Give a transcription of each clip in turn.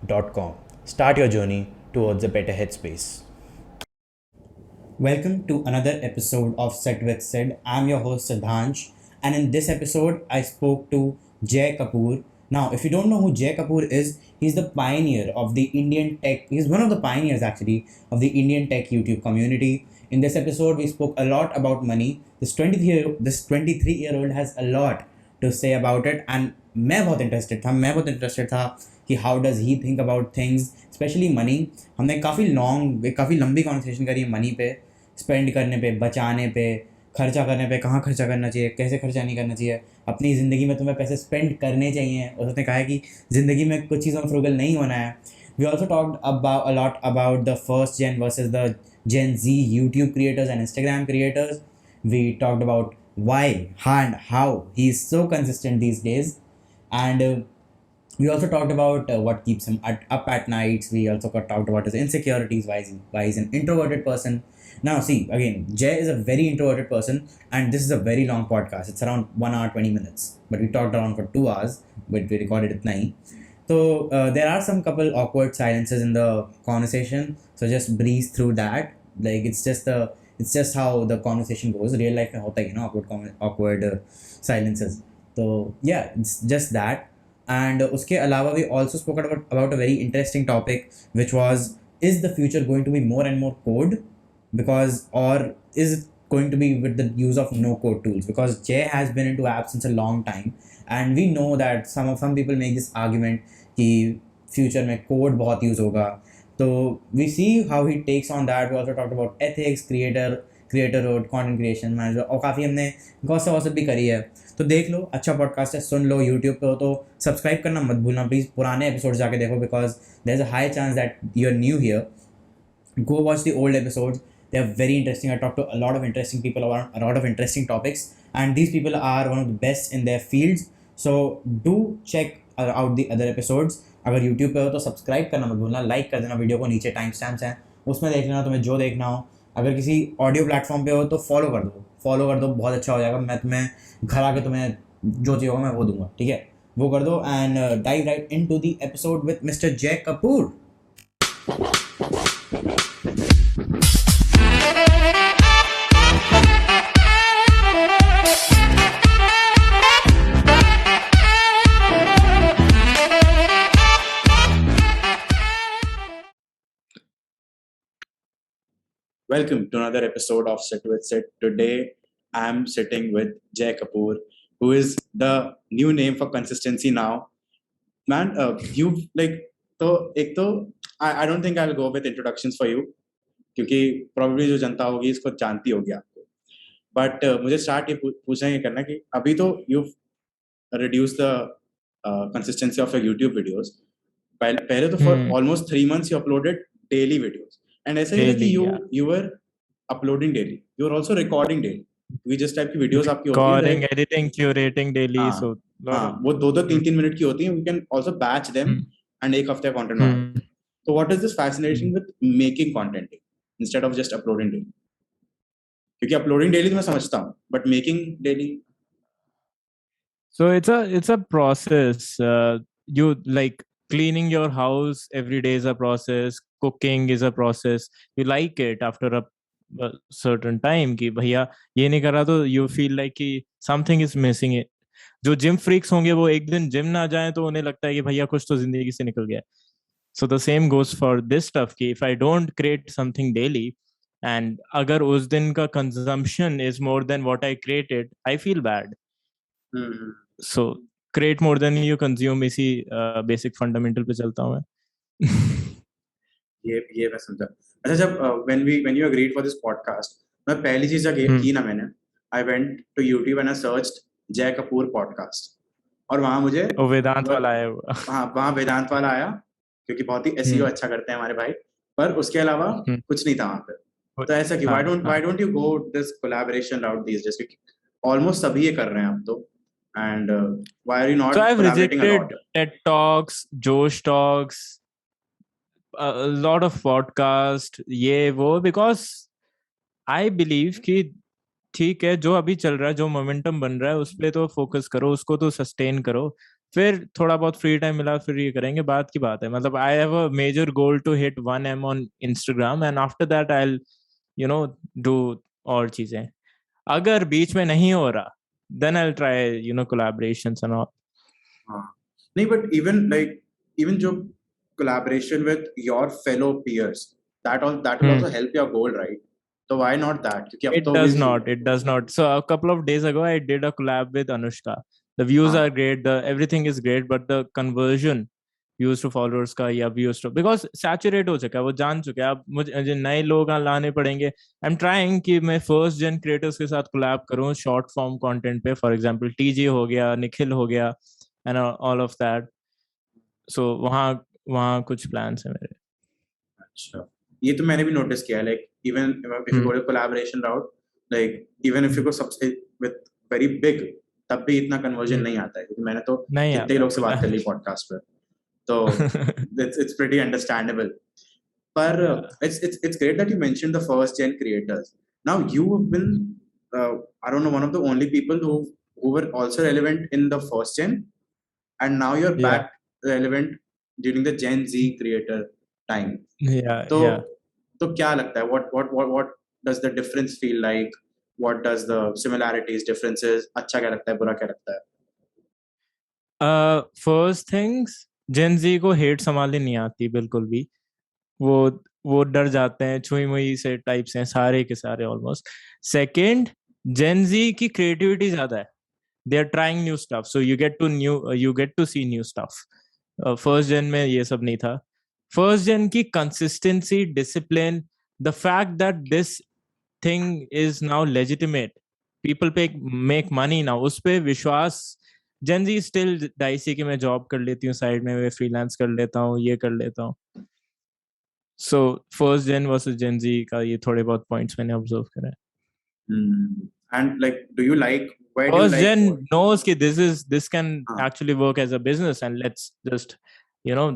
www.setwithsid.com. Start your journey towards a better headspace. Welcome to another episode of Set with Sid. I'm your host Siddhansh, and in this episode, I spoke to Jay Kapoor. Now, if you don't know who Jay Kapoor is, he's the pioneer of the Indian tech. He's one of the pioneers actually of the Indian tech YouTube community. In this episode, we spoke a lot about money. This 23-year-old has a lot to say about it, and मैं बहुत interested था कि how does he think about things specially money. हमने काफ़ी लंबी conversation करी है money पे, स्पेंड करने पे, बचाने पे, खर्चा करने पे, कहाँ खर्चा करना चाहिए, कैसे खर्चा नहीं करना चाहिए, अपनी ज़िंदगी में तुम्हें पैसे स्पेंड करने चाहिए. और उसने कहा है कि ज़िंदगी में कुछ चीज़ों में फ्रूगल नहीं होना है. We also talked about a lot about the first gen versus the Gen Z YouTube creators and Instagram creators. We talked about why and how he's so consistent these days. And we also talked about what keeps him up at nights. We also talked about his insecurities, why he's an introverted person. Now, see, again, Jay is a very introverted person, and this is a very long podcast. It's around 1 hour, 20 minutes. But we talked around for 2 hours, but we recorded it 9. So there are some couple awkward silences in the conversation. So just breeze through that. Like it's just how the conversation goes. Real life में होता ही है ना awkward silences. So yeah, it's just that. And उसके अलावा we also spoke about a very interesting topic, which was, is the future going to be more and more code, because or is it going to be with the use of no code tools? Because Jay has been into apps since a long time, and we know that some people make this argument कि future में code बहुत use होगा. So we see how he takes on that. We also talked about ethics, creatorhood, content creation, manager, और काफ़ी हमने gossip भी करी है. तो देख लो, अच्छा पॉडकास्ट है, सुन लो. यूट्यूब पे हो तो सब्सक्राइब करना मत भूलना प्लीज़. पुराने एपिसोड जाके देखो, because there is a high chance that you are new here. Go watch the old episodes. They are very interesting. I talked to a lot of interesting people about a lot of interesting topics, and these people are one of the best in their fields. So do check out the other episodes. अगर YouTube पे हो तो subscribe करना मत भूलना, like कर देना video को, नीचे टाइम स्टैम्प्स हैं उसमें देख लेना तुम्हें जो देखना हो. अगर किसी ऑडियो प्लेटफॉर्म पे हो तो फॉलो कर दो, बहुत अच्छा हो जाएगा. मैं तुम्हें घर आके तुम्हें जो चाहिए होगा मैं वो दूंगा, ठीक है? वो कर दो. And dive right into the episode with mister जय Kapoor. Welcome to another episode of Sit with Sid. Today, I'm sitting with Jay Kapoor, who is the new name for consistency now. Man, you've like, I don't think I'll go with introductions for you, क्योंकि probably जो जनता होगी इसको जानती होगी आपको. But मुझे start ये पूछना ये करना कि अभी तो you've reduced the consistency of your YouTube videos. पहले तो for almost 3 months you uploaded daily videos. And ऐसा नहीं था कि you were uploading daily. You were also recording daily. क्योंकि जिस टाइप की वीडियोस आपकी होती है, recording, editing, curating daily. So वो 2-3 मिनट की होती हैं. We can also batch them and एक हफ्ते का content बनाते हैं. So what is this fascination with making content instead of just uploading daily? क्योंकि uploading daily तो मैं समझता हूँ, but making daily. So it's a process. You like cleaning your house every day is a process. Cooking is a process. You like it after a certain time कि भैया ये नहीं कर रहा तो you feel like कि something is missing it. जो gym freaks होंगे वो एक दिन जिम ना जाए तो उन्हें लगता है कि भैया कुछ तो जिंदगी से निकल गया. So the same goes for this stuff कि if I don't create something daily and अगर उस दिन का consumption is more than what I created, I feel bad. So create more than you consume, इसी basic fundamental पे चलता हूँ मैं. ये मैं समझा. अच्छा, जब when you agreed for this podcast, मैं पहली चीज की ना मैंने, I went to YouTube and I searched Jay Kapoor podcast, और वहाँ मुझे वेदांत वाला आया. हाँ, वहाँ वेदांत वाला आया क्योंकि बहुत ही SEO अच्छा करते हैं हमारे भाई. पर उसके अलावा कुछ नहीं था वहाँ पे. तो ऐसा कि why don't you go this collaboration route these days? Almost सभी ये कर रहे हैं अब तो. And why are you not collaborating a lot? So I've rejected TED Talks, Josh Talks, a lot of podcast, ये वो, because I believe कि ठीक है जो अभी चल रहा है, जो मोमेंटम बन रहा है उस पे तो फोकस करो, उसको तो सस्टेन करो. फिर थोड़ा बहुत फ्री टाइम मिला फिर ये करेंगे, बात की बात है। मतलब I have a major goal to hit 1M on Instagram and after that I you know do और चीजें। अगर बीच में नहीं हो रहा then I try collaborations and all. हाँ नहीं, बट इवन लाइक इवन जो collaboration with your fellow peers, that will also help your goal, right? तो why not that? क्योंकि अब It तो does obviously not. It does not. So a couple of days ago, I did a collab with Anushka. The views हाँ are great. The everything is great, but the conversion views to followers का या views to because saturate हो चुका है, वो जान चुके हैं। अब मुझे नए लोग लाने पड़ेंगे। I'm trying कि मैं first gen creators के साथ collab करूँ short form content पे, for example TJ हो गया, निखिल हो गया, and all of that. So वहाँ वहाँ कुछ plans है मेरे। अच्छा, ये तो मैंने भी नोटिस किया है, like even if you hmm go to collaboration route, like even if you go सबसे विद वेरी बिग, तब भी इतना कन्वर्जन नहीं आता है, क्योंकि मैंने तो नहीं कितने ही आता लोग से बात कर ली पॉडकास्ट पे, तो it's pretty understandable. But it's great that you mentioned the first gen creators. Now you have been, I don't know, one of the only people who were also relevant in the first gen, and now you're yeah back relevant during the Gen Z creator time. yeah तो yeah तो क्या लगता है? What does the difference feel like? What does the similarities, differences? अच्छा क्या लगता है? बुरा क्या लगता है? फर्स्ट थिंग्स, जेन जी को हेट संभालनी नहीं आती बिल्कुल भी। वो वो डर जाते हैं, छुई मुई से टाइप्स हैं सारे के सारे ऑलमोस्ट। सेकंड, जेन जी की क्रिएटिविटी ज्यादा है। They are trying new stuff, so you get to see new stuff. First gen में ये सब नहीं था। फर्स्ट जेन की consistency, discipline, the fact that this thing is now legitimate, people पे मेक मनी नाउ, उस पे विश्वास। जेन जी स्टिल डाइसी कि मैं जॉब कर लेती हूँ साइड में, मैं फ्रीलांस कर लेता हूँ, ये कर लेता हूँ। सो फर्स्ट जेन वर्सेस जेन जी का ये थोड़े बहुत पॉइंट्स मैंने ऑब्जर्व करे। And like, do you like? Where do you first like? Gen knows कि दिस कैन हाँ actually work as a business and let's just you know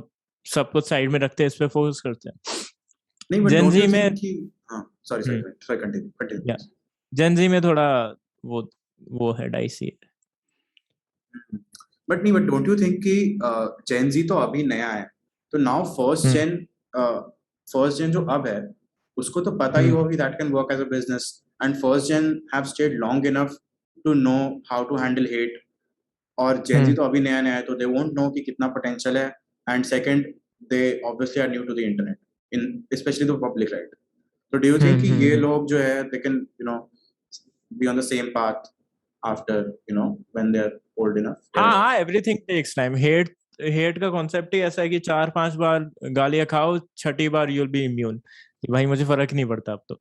सब कुछ साइड में रखते हैं, इस पे फोकस करते हैं। नहीं, but gen don't ji you में think कि हाँ, sorry, continue या please. जेन जी में थोड़ा वो वो है डाइसी। बट नहीं, बट डोंट यू थिंक कि जेन जी तो अभी नया है, तो नाउ फर्स्ट जेन जो अब है, उसको तो पता ही हम्म होगा कि that can work as a business, and first gen have stayed long enough to know how to handle hate, और जेन जी हम्म तो अभी नया नया है, तो दे वोंट नो कि कितना पोटेंशियल है, and second, they obviously are new to the internet, especially the public, right? तो डू यू थिंक कि ये हम्म। लोग जो है they can be on the same path after when they are old enough? हाँ हाँ, everything takes time. Hate hate का concept ही ऐसा है कि 4-5 बार गालियां खाओ, छठी बार यूल बी इम्यून, कि भाई मुझे फर्क नहीं पड़ता अब तो।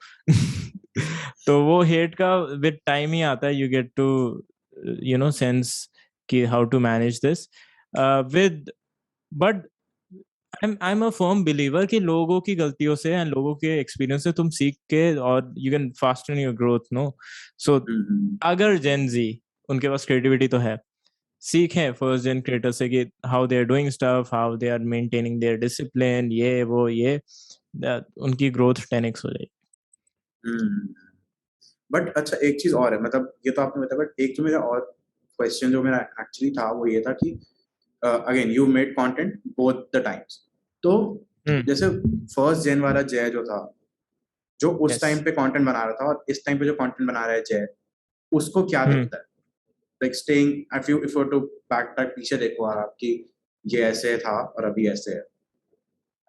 तो वो हेट का विद टाइम ही आता है, यू गेट टू सेंस कि how to manage this with. But I am a firm believer कि लोगों की गलतियों से एंड लोगों के एक्सपीरियंस से तुम सीख के और you can fasten your growth, no. So अगर जेन जी, उनके पास क्रिएटिविटी तो है, सीखें फर्स्ट जेन क्रिएटर से कि how they are doing stuff, how they are maintaining their discipline, ये वो ये, उनकी ग्रोथ 10x हो जाएगी। बट अच्छा, एक चीज और है, मतलब ये तो आपने बताया, बट एक जो मेरा और क्वेश्चन जो मेरा एक्चुअली था, वो ये था कि again you made content both the times, तो हम्म जैसे फर्स्ट जेन वाला जय जो था, जो उस यस टाइम पे कंटेंट बना रहा था, और इस टाइम पे जो कंटेंट बना रहा है जय, उसको क्या हम्म। दिखता है? Like staying, if you to back track पीछे देखो और आपकी, ये ऐसे था और अभी ऐसे है।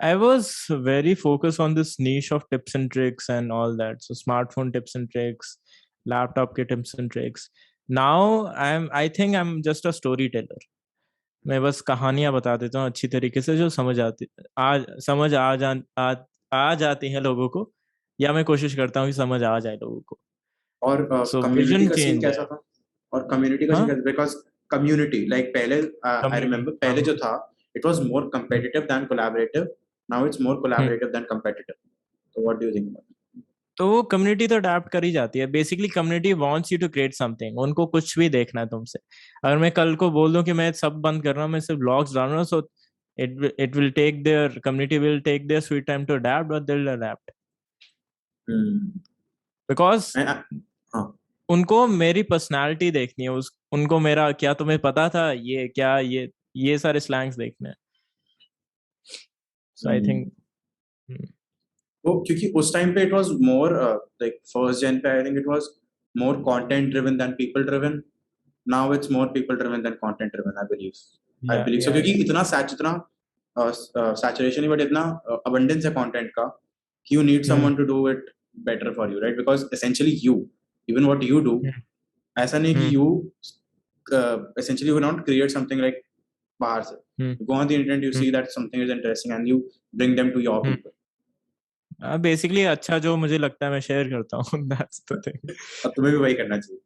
I was very focused on this niche of tips and tricks and all that. So smartphone tips and tricks, laptop के tips and tricks. Now I think I'm just a storyteller. मैं बस कहानियां बता देता हूँ अच्छी तरीके से, जो समझ आ जाती हैं लोगों को, या मैं कोशिश करता हूँ कि समझ आ जाए लोगों को। और सो कम्युनिटी विजन का सीन चेंज है। कैसा था? और कम्युनिटी का सीन हाँ, कैसा? बिकॉज कम्युनिटी, लाइक पहले आई कम्युनिटी, रिमेम्बर, हाँ पहले हाँ। जो था, it was more hmm, competitive than collaborative. Now it's more hmm. collaborative than competitive. So what do you think about it? तो वो कम्युनिटी तो अडेप्ट कर ही जाती है। Basically community wants you to create something, उनको कुछ भी देखना है तुमसे। अगर मैं कल को बोल दूं कि मैं सब बंद कर रहा हूँ, मैं सिर्फ ब्लॉग्स डाल रहा हूँ, so it will take their, community will take their sweet time to adapt, but they will adapt Hmm. Because हाँ उनको मेरी पर्सनालिटी देखनी है। उनको मेरा क्या तुम्हें पता था, ये क्या ये ये सारे स्लैंग्स देखने हैं. So I think वो क्योंकि उस टाइम पे it was more like first gen पे I think it was more content driven than people driven. Now it's more people driven than content driven I believe so क्योंकि इतना saturation ही but इतना abundance है content का कि you need someone to do it better for you, right? Because essentially even what you do, ऐसा नहीं कि you essentially will not create something like बाहर से. You go on the internet, you see that something is interesting and you bring them to your people. Basically अच्छा जो मुझे लगता है मैं शेयर करता हूँ. That's the thing. अब तुम्हें भी वही करना चाहिए.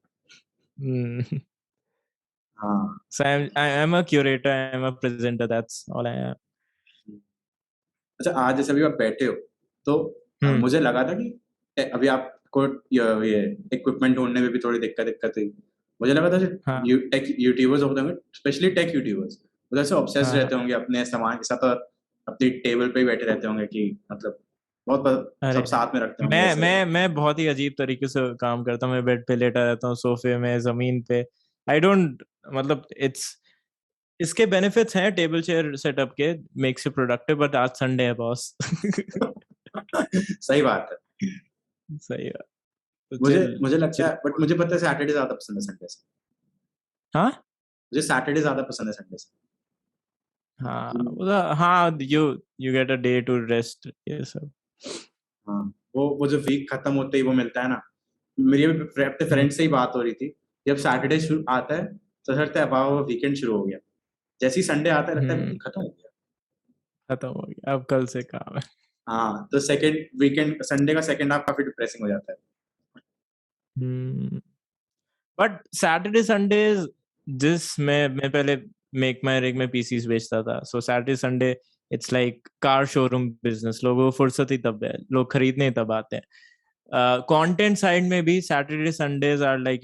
हाँ. So I'm a curator, I'm a presenter. That's all I am. अच्छा, आज जैसे अभी आप बैठे हो तो मुझे लगा था कि अभी आपको ये इक्विपमेंट ढूंढने में भी थोड़ी दिक्कत हुई. मुझे लगा था टेक यूट्यूबर्स होते होंगे, स्पेशली टेक यूट्यूबर्स, उधर से ऑब्सेस्ड रहते होंगे अपने सामान के साथ और अपनी टेबल पे ही बैठे रहते होंगे कि मतलब बहुत सब साथ में रखते होंगे. मैं बहुत ही अजीब तरीके से काम करता हूँ. मैं बेड पे लेटा रहता हूँ, सोफे में, जमीन पे. आई डोंट मतलब इसके बेनिफिट्स हैं टेबल चेयर सेटअप के, मेक्स यू प्रोडक्टिव. बट आज संडे है बॉस. सही बात है. सही है. मुझे लगता है, बट मुझे पता है सैटरडे ज्यादा पसंद है संडे से. हाँ, मुझे सैटरडे ज्यादा पसंद है संडे से. हाँ, you get a day to rest. ये सब. हाँ, वो जो वीक खत्म होते ही वो मिलता है ना. मेरी अपने फ्रेंड से ही बात हो रही थी, जब सैटरडे आता है तो लगता है वाह वीकेंड शुरू हो गया. जैसे ही संडे आता है लगता है खत्म हो गया, अब कल से काम है. हाँ, तो सेकंड वीकेंड संडे का सेकंड हाफ काफी डिप्रेसिंग हो जाता है. बट सैटरडे संडे जिस मैं पहले मेक माई रिग में पीसीज बेचता था. सो Saturday Sunday it's like car showroom business. लोगों को फुर्सत ही तब है, लोग खरीदने तब आते हैं. कंटेंट साइड में भी Saturday Sundays are like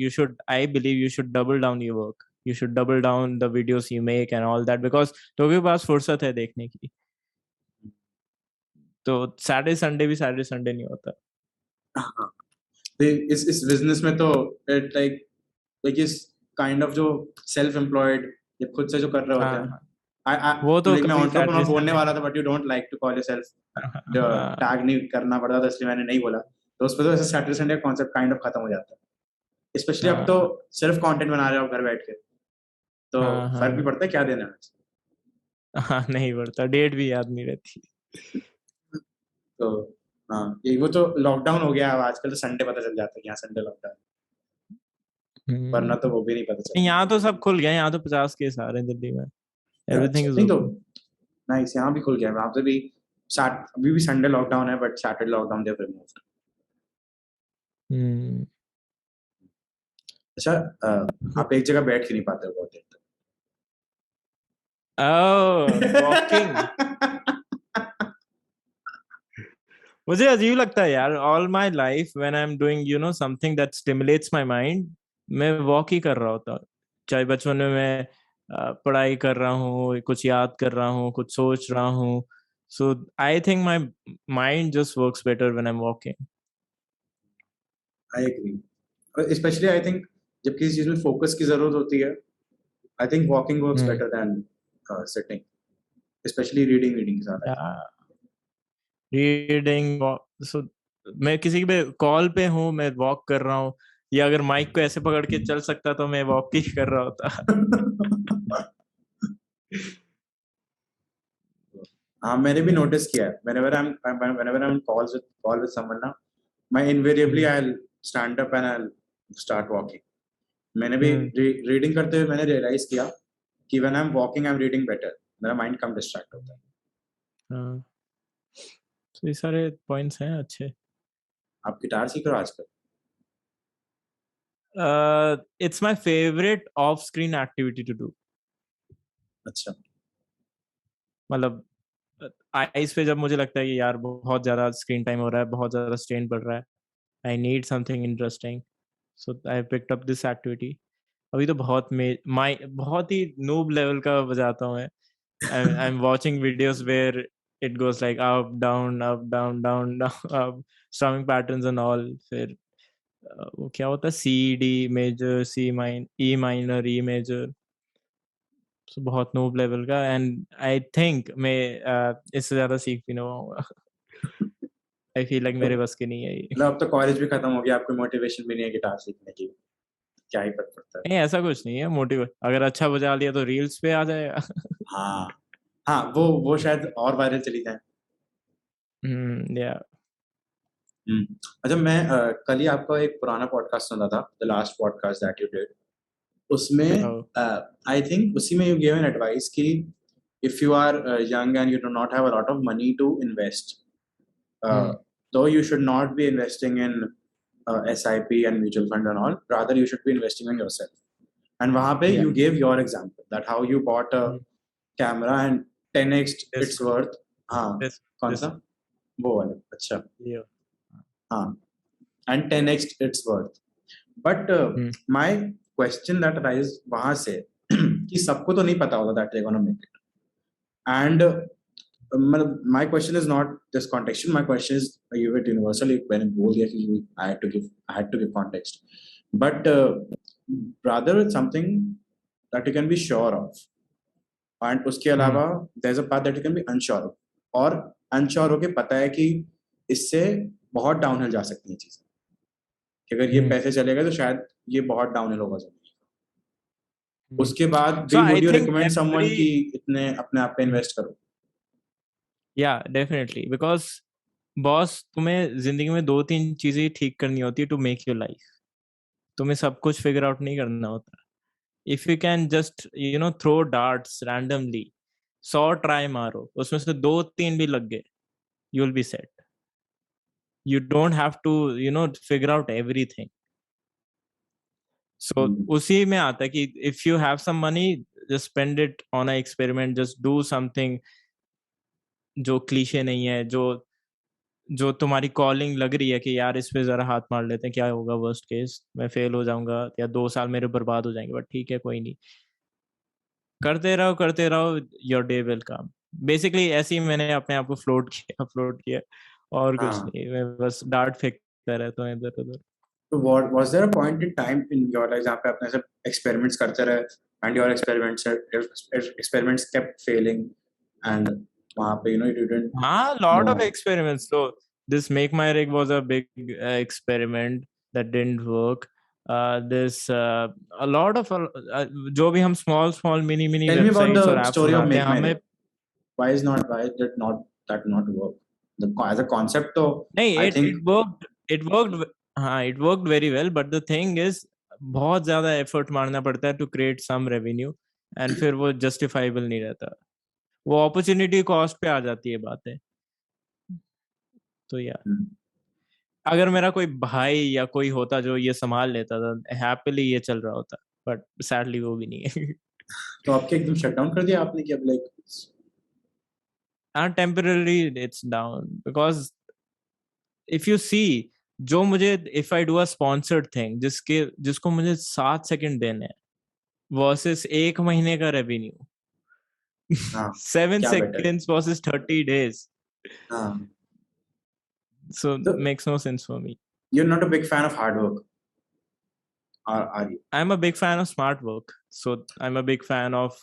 I believe you should double down your work. You should double down the videos you make and all that because लोगों के पास फुर्सत है देखने की. तो सैटरडे संडे भी सैटरडे संडे नहीं होता. इस बिजनेस में तो इट लाइक इस काइंड ऑफ जो सेल्फ एम्प्लॉयड या खुद से जो कर रहे होते हैं. वो तो मैं एंटरप्रेन्योर बोलने वाला था, but you don't like to call yourself. Tag नहीं करना पड़ता था इसलिए मैंने नहीं बोला. तो उस पे तो ऐसे सैटरडे संडे का कॉन्सेप्ट काइंड ऑफ खत्म हो जाता है. स्पेशली अब तो सिर्फ कंटेंट बना रहे हो घर बैठ के, तो फर्क भी पड़ता है क्या देना है. हाँ, नहीं पड़ता. डेट भी याद नहीं रहती. तो हाँ, ये वो तो लॉकडाउन हो गया. आजकल तो संडे पता चल जाता है कि यहाँ संडे लॉकडाउन, वरना तो वो भी नहीं पता चलता. यहाँ तो सब खुल गया. यहाँ तो 50 केस आ रहे हैं दिल्ली में. एवरीथिंग इज तो नाइस. यहाँ भी खुल गया. वहाँ पे भी अभी भी संडे लॉकडाउन है, but Saturday lockdown they removed. अच्छा, आप एक जगह बैठ के नहीं पाते हो बहुत देर तक. वॉकिंग मुझे अजीब लगता है यार. All my life when I am doing something that stimulates my mind, मैं वॉक ही कर रहा होता. चाहे बचपन में मैं पढ़ाई कर रहा हूँ, कुछ याद कर रहा हूँ, कुछ सोच रहा हूँ. So I think my mind just works better when I am walking. I agree. Especially I think जब किसी चीज में फोकस की जरूरत होती है, I think walking works better than sitting, especially reading के साथ. रीडिंग. सो मैं किसी पे कॉल पे हूँ, मैं वॉक कर रहा हूँ, या अगर माइक को ऐसे पकड़ के चल सकता तो मैं वॉक ही कर रहा होता. हाँ, मैंने भी नोटिस किया है. whenever I'm call with someone ना, मैं invariably I'll stand up and I'll start walking. मैंने भी रीडिंग करते हुए मैंने रियलाइज किया कि when I'm walking I'm reading better. मेरा माइंड कम डिस्ट्रैक्ट होता है. तो ये सारे पॉइंट्स हैं अच्छे. आप गिटार सीख रहे हो आजकल? It's my favorite off-screen activity to do. अच्छा. मतलब आईज पे जब मुझे लगता है कि यार बहुत ज्यादा स्क्रीन टाइम हो रहा है, बहुत ज्यादा स्ट्रेन पड़ रहा है, I need something interesting, so I picked up this activity. अभी तो बहुत ही नूब लेवल का बजाता हूँ मैं. I am watching videos where it goes like up down down up, strumming patterns and all. फिर वो क्या होता है, C D major, E minor, E major. So बहुत noob level का, and I think मैं इससे ज़्यादा सीख भी नहीं पाऊंगा. I feel like मेरे बस की नहीं है ये. मतलब अब तो कॉलेज भी खत्म हो गया, आपको मोटिवेशन भी नहीं है गिटार सीखने की, क्या ही फर्क पड़ता है. नहीं, ऐसा कुछ नहीं है. मोटिवेट अगर अच्छा बजा लिया तो रील्स पे आ जाएगा. हाँ हाँ, वो शायद और वायरल चली जाए. Yeah. अच्छा, मैं कल ही आपका एक पुराना पॉडकास्ट सुना था, the last podcast that you did. उसमें Oh. आई थिंक उसी में you give an advice that if you are young and you do not have a lot of money to invest, though you should not be investing in SIP and mutual fund and all, rather you should be investing in yourself. And वहाँ पे Yeah. you gave your example that how you bought a camera and 10x Yes. its worth. हाँ, Yes. कौन Yes. सा? वो वाला. अच्छा. Yeah. हाँ, and 10x its worth. But my question that arises वहाँ से कि सबको तो नहीं पता होता that they're gonna make it. And my question is not just contextual. My question is you were universal. When बोल दिया कि I had to give context, but rather it's something that you can be sure of, and उसके अलावा there's a part that you can be unsure of, और unsure होके पता है कि इससे बहुत डाउनहिल जा सकती है चीजें, कि अगर ये पैसे चले गए तो शायद ये बहुत डाउनहिल होगा जिंदगी. उसके बाद So भी I would you think recommend someone every- कि इतने अपने आप पे इन्वेस्ट करो? Yeah, definitely. Because बॉस, तुम्हें जिंदगी में 2-3 चीजें ठीक करनी होती है टू मेक योर लाइफ. तुम्हें सब कुछ फिगर आउट नहीं करना होता. If you can just throw darts randomly, 100 try मारो, उसमें से 2-3 भी लग गए, you will be set. You don't have to figure out everything. So उसी में आता है कि if you have some money, just spend it on a experiment. Just do something जो क्लीशे नहीं है, जो तुम्हारी कॉलिंग लग रही है कि यार इस पे जरा हाथ मार लेते हैं, क्या होगा वर्स्ट केस, मैं फेल हो जाऊंगा या 2 साल मेरे बर्बाद हो जाएंगे, बट ठीक है, कोई नहीं, करते रहो, your day will come. Basically ऐसे ही मैंने अपने आप को अपलोड किया, और कुछ हाँ. नहीं. मैं बस डार्ट फेंकता रहता हूँ इधर उधर. So what was there a point in time in your life जहाँ पे आपने सब experiments करते रहे and your experiments kept failing and वहाँ पे you didn't हाँ, lot of know. experiments. So this Make My Rig was a big experiment that didn't work. This a lot of जो भी हम small mini Tell me about websites और the apps story of बनाते हैं, Make My हमें Rig. Why did not work? As a concept though, नहीं, I it think worked. हाँ, it worked very well, but the thing is बहुत ज्यादा effort मारना पड़ता है to create some revenue, and फिर वो justifiable नहीं रहता. वो opportunity cost पे आ जाती है बातें. तो यार, अगर मेरा कोई भाई या कोई होता जो ये संभाल लेता था, हैप्पीली ये चल रहा होता, बट सैडली वो भी नहीं है. तो आपके एकदम शट डाउन कर दिया आपने कि अब like temporary it's down, because if you see, जो मुझे, if I do a sponsored thing जिसको मुझे 7 सेकंड देने हैं वर्सेस 1 महीने का रेवेन्यू, हाँ 7 क्या better है? seconds versus 30 days, हाँ. so So makes no sense for me. you're not a big fan of hard work, are you? I'm a big fan of smart work. So I'm a big fan of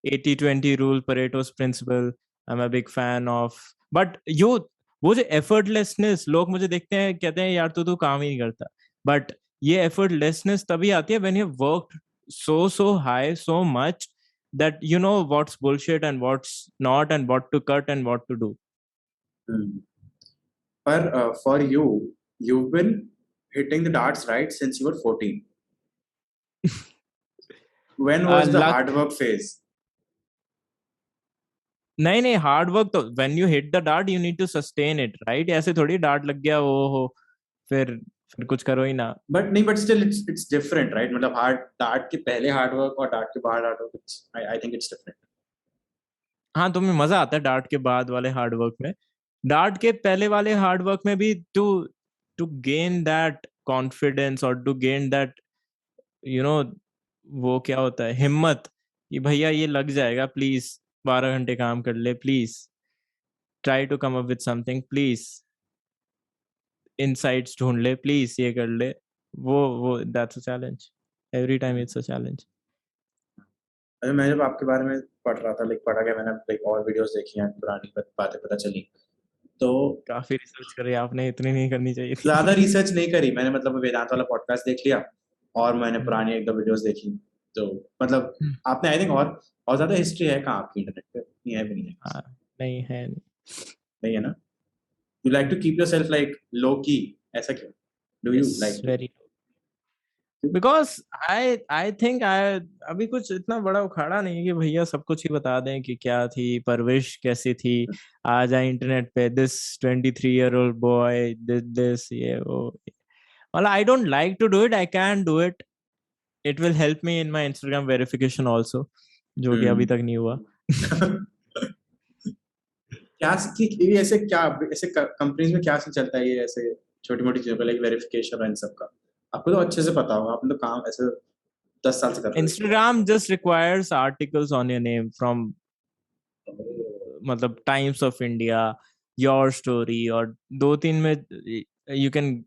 80-20 rule, Pareto's principle. I'm a big fan of, but वो जो effortlessness, लोग मुझे देखते हैं कहते हैं यार तू काम ही नहीं करता, but ये effortlessness तभी आती है when you worked so high, so much that you know what's bullshit and what's not, and what to cut and what to do. But for you, you've been hitting the darts right since you were 14. When was the hard work phase? नहीं, hard work तो when you hit the dart you need to sustain it, right? ऐसे थोड़ी dart लग गया वो हो फिर कुछ करो ही ना. But नहीं, but still it's different, right? मतलब डार्ट के पहले हार्ड वर्क और डार्ट के बाद hard work, I think it's different. हाँ, तुम्हें मजा आता है डार्ट के बाद वाले हार्ड वर्क में. डार्ट के पहले वाले हार्ड वर्क में भी टू गेन दैट कॉन्फिडेंस और टू गेन दैट वो क्या होता है, हिम्मत, कि भैया ये लग जाएगा, प्लीज 12 घंटे काम कर ले, please try to come up with something, please insights ढूंढ ले, प्लीज ये कर ले, वो that's a challenge. Every time it's a challenge. अरे मैं जब आपके बारे में पढ़ रहा था, पढ़ा गया मैंने, और वीडियोस देखी हैं, पुरानी बातें पता चली, तो काफी रिसर्च करी आपने, इतनी नहीं करनी चाहिए थी। ज्यादा रिसर्च नहीं करी मैंने, मतलब वेदांत वाला पॉडकास्ट देख लिया और मैंने पुरानी एक दो वीडियोस देखी, तो मतलब आपने आई थिंक और ज्यादा हिस्ट्री है कहाँ आपकी इंटरनेट पे, नहीं है भी नहीं है, हाँ, नहीं है नहीं। नहीं है ना? You like to keep yourself low key, ऐसा क्यों? Do you like to? Very because I think I अभी कुछ इतना बड़ा उखाड़ा नहीं है कि भैया सब कुछ ही बता दें कि क्या थी परवरिश, कैसी थी। आ जाए इंटरनेट पे, दिस 23-year-old बॉय दिस ये वो, मतलब I don't like to do it, I can do it, it will help me in my Instagram verification also, जो कि अभी तक नहीं हुआ। क्या ऐसे क्या ऐसे कंपनीज में क्या चलता है ये ऐसे छोटी मोटी चीजों का, वेरिफिकेशन और इन सब का? आपको तो अच्छे से पता होगा, आपने तो काम ऐसे 10 साल से कर रहे हो। Instagram just requires articles on your name from मतलब times of India, your story, और 2-3 में यू कैन,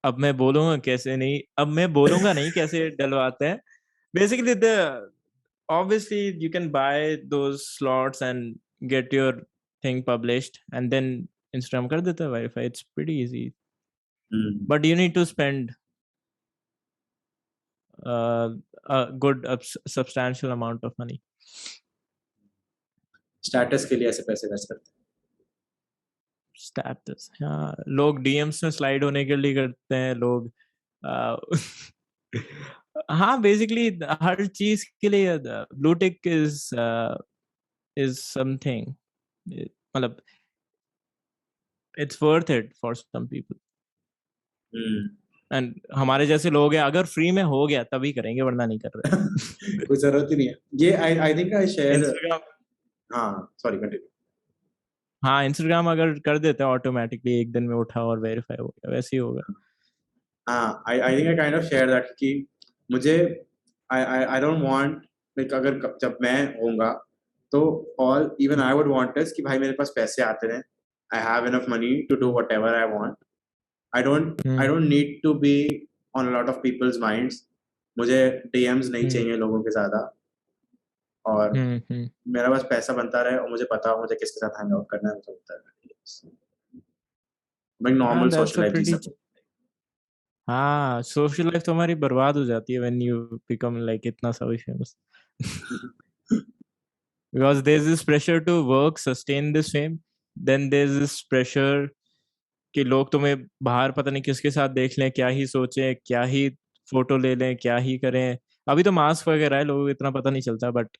अब मैं बोलूंगा कैसे नहीं, अब मैं बोलूंगा नहीं कैसे डलवाते हैं। Basically the obviously you can buy those slots and get your thing published, and then Instagram कर देता है verify. It's pretty easy, but you need to spend a good substantial amount of money. Status के लिए ऐसे पैसे खर्च करते हैं। स्टेटस, हाँ, लोग डीएम्स में स्लाइड होने के लिए करते हैं लोग। हाँ, बेसिकली हर चीज के लिए ब्लू टिक इज समथिंग, मतलब it's worth it for some people. And हमारे जैसे लोग हैं, अगर फ्री में हो गया तभी करेंगे, वरना नहीं कर रहे। कोई जरूरत ही नहीं है ये। आई थिंक आई शेयर इंस्टाग्राम, हाँ सॉरी कंटिन्यू। हाँ, इंस्टाग्राम अगर कर देते हैं ऑटोमेटिकली, एक दिन में उठा और वेरीफाई हो गया, वैसे ही होगा। हाँ आई think I kind of share that कि मुझे आई डोंट वांट अगर जब मैं होऊंगा तो all even I would want is कि भाई मेरे पास पैसे आते रहे, I have enough money to do whatever I want, I don't need to be on a lot of people's minds, मुझे डीएम्स नहीं चाहिए लोगों के ज्यादा, और मेरा बस पैसा बनता रहे और मुझे पता हो मुझे किसके साथ हैंग आउट करना है, मुझे होता है भाई नॉर्मल सोशल लाइफ जी सकूं। हाँ, सोशल लाइफ तो हमारी बर्बाद हो जाती है व्हेन यू बिकम लाइक इतना सा भी famous, because there is this pressure to work sustain this fame, then there is this pressure कि लोग तुम्हें बाहर पता नहीं किसके साथ देख लें, क्या ही सोचें, क्या ही फोटो ले लें, क्या ही करें। अभी तो मास्क वगैरह है, लोगों को इतना पता नहीं चलता, बट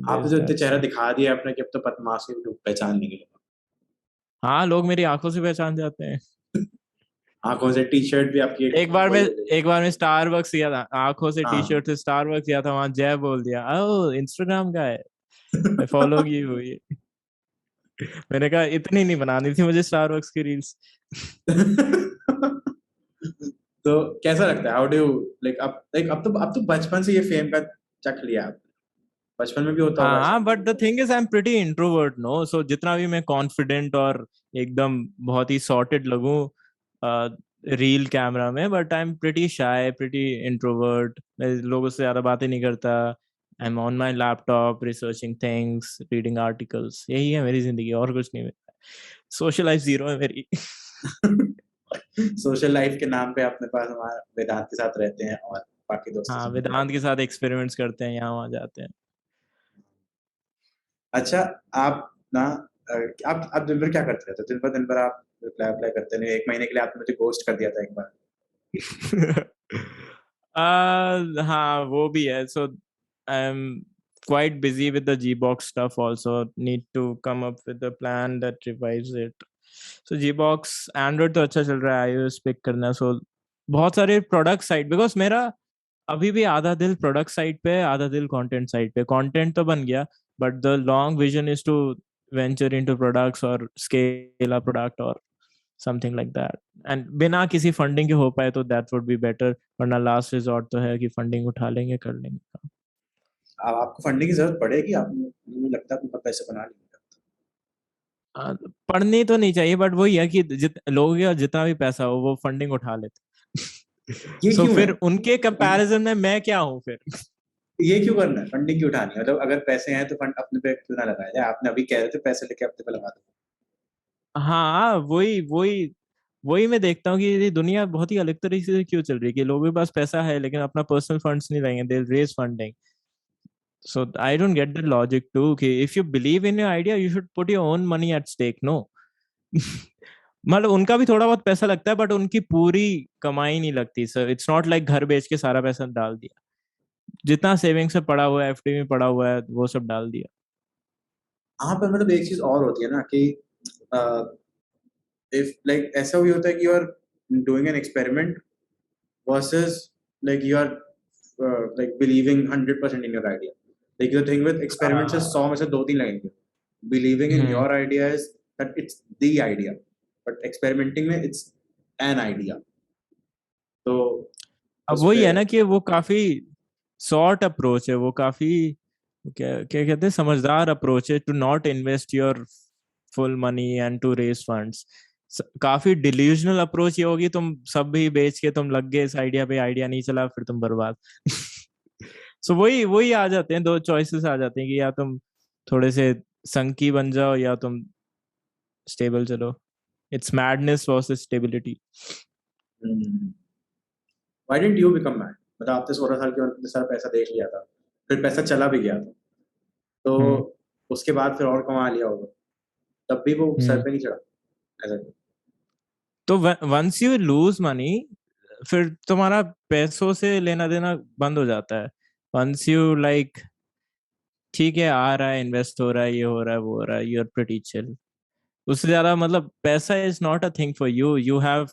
आपने जो इतने चेहरा दिखा दिया अपने कि अब तो मास्क की पहचान नहीं है। हाँ, लोग मेरी आंखों से पहचान जाते हैं। आंखों से टी शर्ट भी आपकी एक बार मैं स्टारबक्स गया था, आंखों से टी शर्ट से स्टारबक्स गया था, वहां जय बोल दिया, ओह इंस्टाग्राम का है, मैं फॉलो की हुई। मैंने कहा इतनी नहीं बनानी थी मुझे स्टारबक्स की रील्स। तो कैसा लगता है, हाउ डू लाइक अब तो बचपन से ये फेम का चख लिया आप, बचपन में भी होता होगा। हाँ, but the thing is I am pretty introvert, no, so जितना भी मैं कॉन्फिडेंट और एकदम बहुत ही सॉर्टेड लगूं रील कैमरा में, but I am pretty shy, pretty introvert, मैं लोगों से ज्यादा बातें नहीं करता, I am on my laptop researching things, reading articles, यही है मेरी जिंदगी, और कुछ नहीं। सोशल लाइफ जीरो है मेरी। सोशल लाइफ के नाम पे अपने पास हमारा वेदांत के साथ रहते हैं और बाकी दोस्तों हाँ, वेदांत के साथ एक्सपेरिमेंट्स करते हैं, यहाँ वहाँ जाते हैं। अच्छा, आप ना आप दिन भर क्या करते रहते हो? दिन भर आप अप्लाई करते नहीं, 1 महीने के लिए आपने मुझे गोस्ट कर दिया था एक बार। हाँ, वो भी है, so I'm quite busy with the Gbox stuff also, need to come up with a plan that revives it. So Gbox Android तो अच्छा चल रहा है, iOS पिक करना है, so बहुत सारे प्रोडक्ट साइड, बिकॉज मेरा अभी भी आधा दिल प्रोडक्ट साइड पे है, आधा दिल कंटेंट साइड पे। कंटेंट तो बन गया, but the long vision is to venture into products और स्केल अ प्रोडक्ट और समथिंग लाइक दैट, एंड बिना किसी फंडिंग के हो पाए तो दैट वुड बी बेटर, वरना लास्ट रिजॉर्ट तो है कि फंडिंग उठा लेंगे, कर लेंगे। अब आपको फंडिंग की जरूरत पड़ेगी, आपने मुझे लगता है आपको पैसे बना लेंगे। पढ़नी तो नहीं चाहिए, बट वही है कि लोगों का जितना भी पैसा हो वो फंडिंग उठा लेते। ये so क्यों फिर है? उनके कंपैरिजन में मैं क्या हूँ फिर? ये क्यों करना है, फंडिंग क्यों उठानी है? मतलब अगर पैसे हैं तो फंड अपने पे क्यों ना लगाया जाए? आपने अभी कह रहे थे पैसे लेके अपने पे लगा दो। हाँ, वही वही वही मैं देखता हूँ कि ये दुनिया बहुत ही अलग तरीके से क्यों चल रही है कि लोगों के पास पैसा है लेकिन अपना पर्सनल फंड्स नहीं रहेंगे, they raise funding. So I don't get the logic too. Okay, if you believe in your idea, you should put your own money at stake. No. मतलब उनका भी थोड़ा बहुत पैसा लगता है बट उनकी पूरी कमाई नहीं लगती सर. इट्स नॉट लाइक घर बेच के सारा पैसा डाल दिया. जितना सेविंग्स में पड़ा हुआ है, एफडी में पड़ा हुआ है, वो सब डाल दिया. हाँ, पर मतलब एक चीज और होती है ना कि इफ लाइक ऐसा भी होता है कि you are doing an experiment versus like you are like believing 100% in your idea. Like the thing with experiments is 100 में से 2-3 लगेंगे. Believing in your idea is that it's the idea, but experimenting में it's an idea. तो अब उस वही पे है ना कि वो काफी शॉर्ट अप्रोच है, वो काफी क्या क्या कहते हैं, समझदार अप्रोच है to not invest your full money and to raise funds. काफी डिल्यूजनल अप्रोच ये होगी, तुम सब भी बेच के तुम लग गए इस आइडिया पे, आइडिया नहीं चला, फिर तुम बर्बाद. सो वही वही आ जाते हैं, दो चॉइसेस आ जाते हैं कि या तुम थोड़े से संकी बन जाओ या तुम स्टेबल चलो. It's madness versus stability. Why didn't you become mad? मतलब आपने 16 साल के उम्र में इतना सारा पैसा देख लिया था, फिर पैसा चला भी गया था, तो उसके बाद फिर और कमा लिया होगा, तब भी वो सर पे नहीं चढ़ा ऐसा? तो वंस यू लूज मनी, फिर तुम्हारा पैसों से लेना देना बंद हो जाता है. वंस यू लाइक ठीक है, आ रहा है, इन्वेस्ट हो रहा है, ये हो रहा है, वो हो रहा है, यू आर प्रीटी चिल. उससे ज्यादा मतलब पैसा is not a thing for you. You have,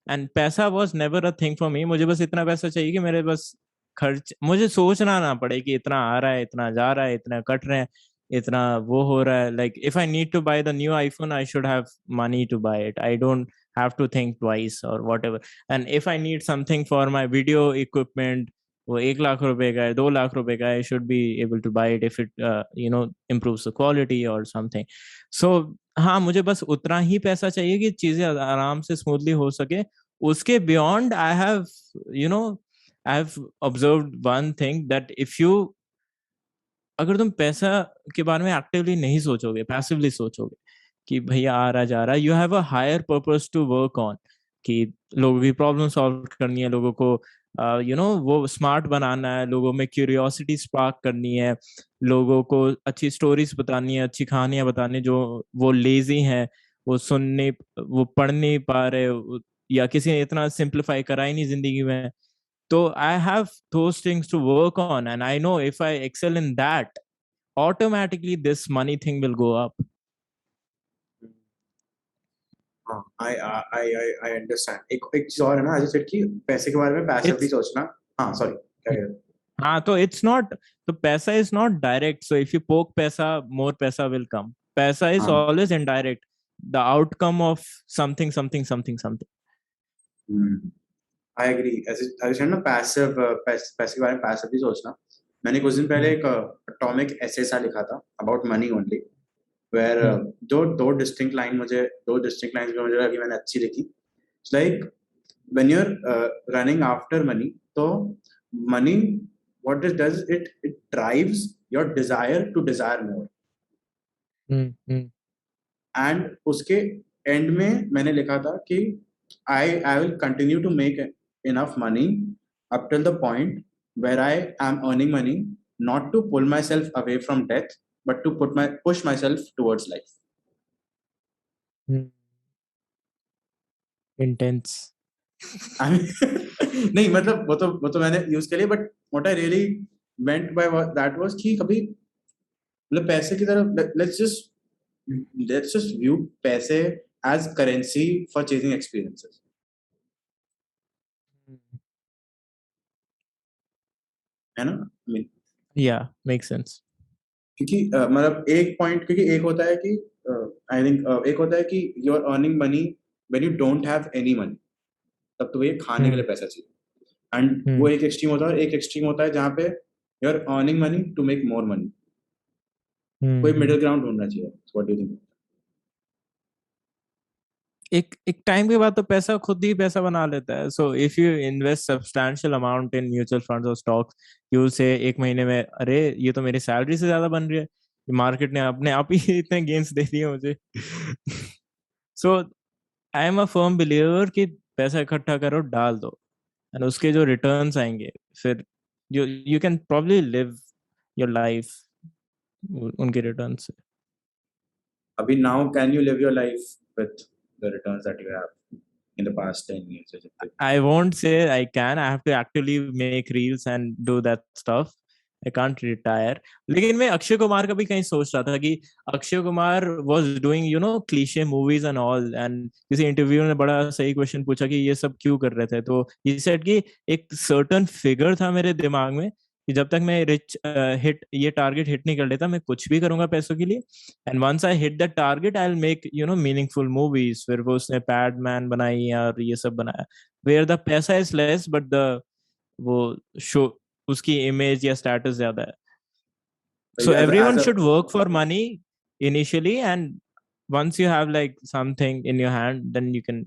and पैसा was never a thing for me. मुझे बस इतना पैसा चाहिए कि मेरे बस खर्च, मुझे सोचना ना पड़े कि इतना आ रहा है, इतना जा रहा है, इतना कट रहे हैं, इतना वो हो रहा है. Like if I need to buy the new iPhone, I should have money to buy it. I don't have to think twice or whatever. And if I need something for my video equipment, वो 1 लाख रुपए का है, 2 लाख रुपए का है, I should be able to buy it if it improves the quality or something. So हाँ, मुझे बस उतना ही पैसा चाहिए कि चीजें आराम से स्मूथली हो सके. उसके beyond I have I have observed one thing that if you, अगर तुम पैसा के बारे में एक्टिवली नहीं सोचोगे, पैसिवली सोचोगे कि भैया आ रहा जा रहा, you have a higher purpose to work on. कि लोगों की प्रॉब्लम सॉल्व करनी है, लोगों को वो स्मार्ट बनाना है, लोगों में क्यूरियोसिटी स्पार्क करनी है, लोगों को अच्छी स्टोरीज बतानी है, अच्छी कहानियां बतानी, जो वो लेजी हैं, वो सुनने, वो पढ़ नहीं पा रहे, या किसी ने इतना सिंप्लीफाई करा ही नहीं जिंदगी में. तो I have those things to work on, and I know if I excel in that, automatically this money thing will go up. हाँ, I understand. एक एक चीज और है ना अजय सेठ की, पैसे के बारे में पैसिवली सोचना. हाँ, सॉरी, क्या कह रहे हो? हाँ, तो इट्स नॉट, तो पैसा is not direct. So if you poke पैसा, मोर पैसा विल कम. पैसा इज हाँ. Always indirect, the outcome of something something something something. I agree. Ajay Seth ना पैसिव, पैसे के बारे में पैसिवली सोचना. मैंने कुछ दिन पहले एक एटॉमिक एसे सा लिखा था अबाउट मनी ओनली, वेयर दो डिस्टिंक्ट लाइंस में मुझे लगा कि मैंने अच्छी लिखी. Like when you are running after money, तो money what it does, it drives your desire to desire more. And उसके एंड में मैंने लिखा था कि I will continue to make enough money up till the point where I am earning money not to pull myself away from death, but to push myself towards life. Intense. I mean, नहीं मतलब वो तो मैंने use कर लिया, but what I really meant by that was कि कभी मतलब पैसे की तरफ let's just view पैसे as currency for chasing experiences. है ना? I mean, Yeah, makes sense. क्योंकि मतलब एक पॉइंट, क्योंकि एक होता है कि आई थिंक एक होता है कि you are earning money when you don't have any money, तब तो ये खाने के लिए पैसा चाहिए. एंड वो एक एक्सट्रीम होता है. और एक एक्सट्रीम होता है जहाँ पे you are earning money to make more money. कोई मिडिल ग्राउंड ढूंढना चाहिए. What do you think? एक एक टाइम के बाद तो पैसा खुद ही पैसा बना लेता है. सो if you invest substantial amount in mutual funds और स्टॉक्स, यू से एक महीने में अरे ये तो मेरी सैलरी से ज्यादा बन रही है, मार्केट ने अपने आप ही इतने गेन्स दे दिए मुझे. So I am a firm believer कि पैसा इकट्ठा करो, डाल दो, एंड उसके जो रिटर्न्स आएंगे फिर you you can probably live your life उनके रिटर्न से. अभी now can you live your life with the returns that you have in the past 10 years or something? I won't say I can. I have to actively make reels and do that stuff. I can't retire. लेकिन मैं अक्षय कुमार का भी कहीं सोच रहा था कि Akshay Kumar was doing cliche movies and all, and किसी इंटरव्यू ने बड़ा सही क्वेश्चन पूछा कि ये सब क्यों कर रहे थे, तो he said कि एक certain figure था मेरे दिमाग में कि जब तक मैं ये टारगेट हिट नहीं कर लेता मैं कुछ भी करूंगा पैसों के लिए, and once I hit that target I will make meaningful movies. फिर वो उसने पैडमैन बनाई और ये सब बनाया, वेयर द पैसा इज लेस बट द वो शो उसकी इमेज या स्टेटस ज्यादा है. So So as everyone a should work for money initially, and once you have like something in your hand, then you can.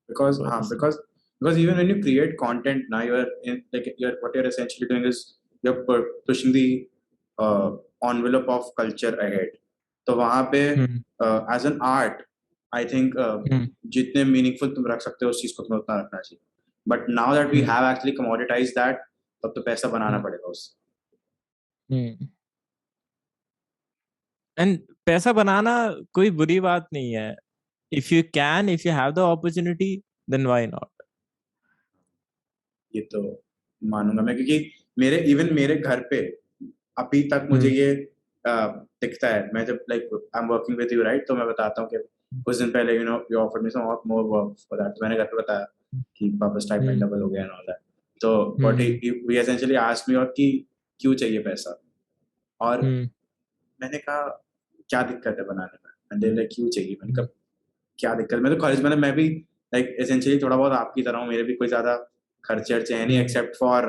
because What is it? because even when you create content now you're what you're essentially doing is you're pushing the envelope of culture ahead. तो वहाँ पे as an art I think जितने meaningful तुम रख सकते हो उस चीज को तुम्हें उतना रखना चाहिए. But now that we have actually commoditized that, तब तो पैसा बनाना पड़ेगा उससे. एंड पैसा बनाना कोई बुरी बात नहीं है. if you have the opportunity, then why not? ये तो मानूंगा मैं, क्योंकि मेरे घर पे अभी तक मुझे ये दिखता है. मैं जब I am working with you right, तो मैं बताता हूँ कि कुछ दिन पहले you offered me some more work for that. मैंने घर पे बताया कि पापा स्टाइपेंड डबल हो गया एंड ऑल दैट. तो what he essentially asked me और कि क्यों चाहिए पैसा, और मैंने कहा क्या दिक्कत है बनाने में, एंड दे लाइक क्यों चाहिए. मैंने कहा क्या दिक्कत, मैं तो कॉलेज में मैं भी लाइक एसेंशियली थोड़ा बहुत आपकी तरह हूँ. मेरे भी कोई ज्यादा खर्चे है नहीं एक्सेप्ट फॉर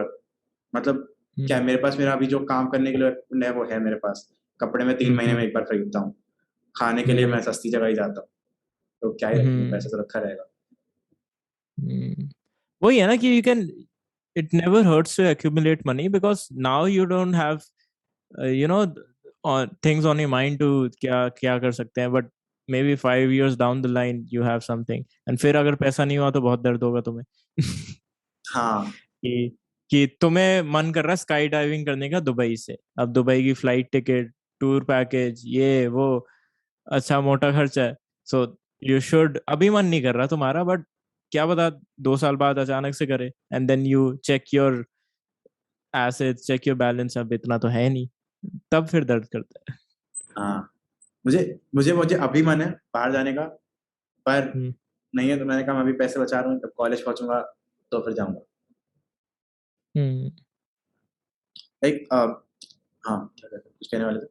मतलब क्या मेरे पास मेरा अभी जो काम करने के लिए वो है मेरे पास. कपड़े में 3 महीने में एक बार खरीदता हूँ. खाने के लिए मैं सस्ती जगह ही जाता हूँ. तो क्या ही रखूँ, पैसा तो रखा रहेगा. वही है ना कि you can, it never hurts to accumulate money because now you don't have things on your mind to क्या कर सकते हैं, but maybe 5 years down the line you have something, and फिर अगर पैसा नहीं हुआ तो बहुत दर्द होगा तुम्हें. हाँ कि तुम्हें मन कर रहा है स्काई डाइविंग करने का दुबई से, अब दुबई की फ्लाइट टिकट, टूर पैकेज, ये वो अच्छा मोटा खर्चा है. सो यू शुड, अभी मन नहीं कर रहा तुम्हारा, बट क्या पता 2 साल बाद अचानक से करे, and then you check your assets, check your balance, अब इतना तो है नहीं, तब फिर दर्द करता है. हाँ मुझे अभी मन है बाहर जाने का, पर नहीं है. तो मैंने कहा मैं अभी पैसे बचा रहा हूँ, जब कॉलेज पहुंचूंगा तो फिर जाऊंगा. लाइक हाँ क्या कहते कुछ कहने वाले थे?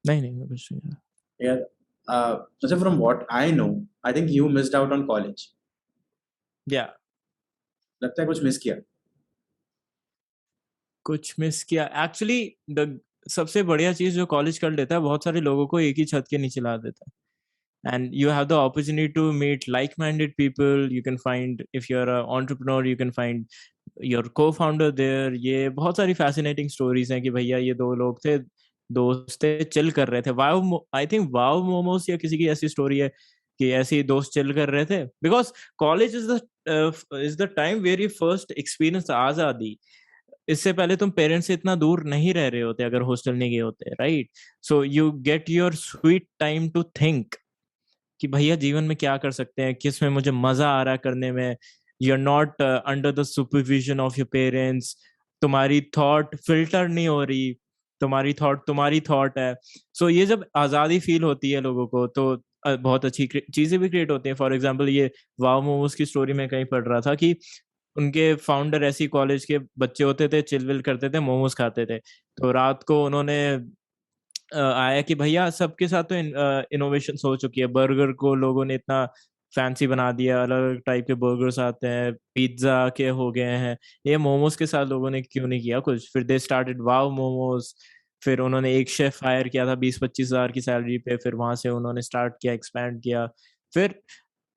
नहीं कुछ नहीं यार. so from what I know, I think you missed out on college. Yeah. लगता है कुछ मिस किया. एक्चुअली द सबसे बढ़िया चीज जो कॉलेज कर लेता है, बहुत सारे लोगों को एक ही छत के नीचे ला देता है, and you have the opportunity to meet like-minded people. You can find, if you're an entrepreneur, you can find your co-founder there. ये बहुत सारी fascinating stories हैं कि भैया ये 2 लोग थे, दोस्त थे, चिल कर रहे थे. वाव, आई थिंक वाव मोमोस या किसी की ऐसी स्टोरी है कि ऐसे ही दोस्त चिल कर रहे थे, because college is the time where you first experience आजादी. इससे पहले तुम पेरेंट्स से इतना दूर नहीं रह रहे होते अगर हॉस्टल नहीं गए होते, right? So you get your sweet time to think कि भैया जीवन में क्या कर सकते हैं, किस में मुझे मजा आ रहा है करने में. You are not under the supervision of your parents. तुम्हारी थॉट फिल्टर नहीं हो रही, तुम्हारी थॉट है. सो ये जब आजादी फील होती है लोगों को, तो बहुत अच्छी चीजें भी क्रिएट होती हैं. फॉर एग्जाम्पल ये वाव मोमोज की स्टोरी में कहीं पढ़ रहा था कि उनके फाउंडर ऐसी कॉलेज के बच्चे होते थे, चिलविल करते थे, मोमोज खाते थे. तो रात को उन्होंने आया कि भैया सबके साथ तो इनोवेशन हो चुकी है, बर्गर को लोगों ने इतना फैंसी बना दिया, अलग अलग टाइप के बर्गर्स आते हैं, पिज्जा के हो गए हैं, ये मोमोज के साथ लोगों ने क्यों नहीं किया कुछ. फिर दे स्टार्टेड वाव मोमोज. फिर उन्होंने एक शेफ हायर किया था 20-25 हजार की सैलरी पे, फिर वहां से उन्होंने स्टार्ट किया, एक्सपैंड किया। फिर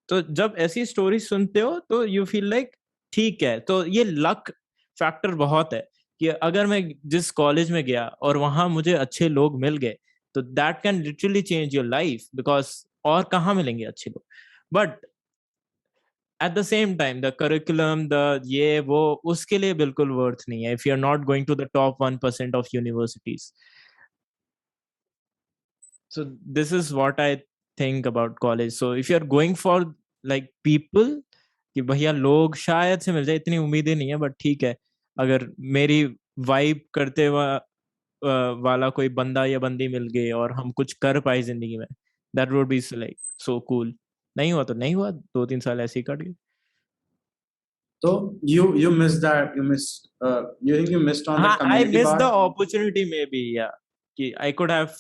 तो जब ऐसी स्टोरी सुनते हो तो यू फील लाइक ठीक है, तो ये लक फैक्टर बहुत है कि अगर मैं जिस कॉलेज में गया और वहां मुझे अच्छे लोग मिल गए तो that can literally change your life, because और कहाँ मिलेंगे अच्छे लोग। But at the same time the curriculum the ये वो उसके लिए बिल्कुल वर्थ नहीं है if you are not going to the top 1% of universities. So this is what I think about college. So if you are going for like people कि भैया लोग शायद से मिल जाए, इतनी उम्मीदें नहीं है, बट ठीक है अगर मेरी वाइब करते वाला कोई बंदा या बंदी मिल गई और हम कुछ कर पाए जिंदगी में, that would be like so cool। नहीं हुआ तो नहीं हुआ, 2-3 साल ऐसे ही कट गए। तो you missed that, you think you missed on that हाँ, I community missed the part? opportunity maybe, yeah, कि I could have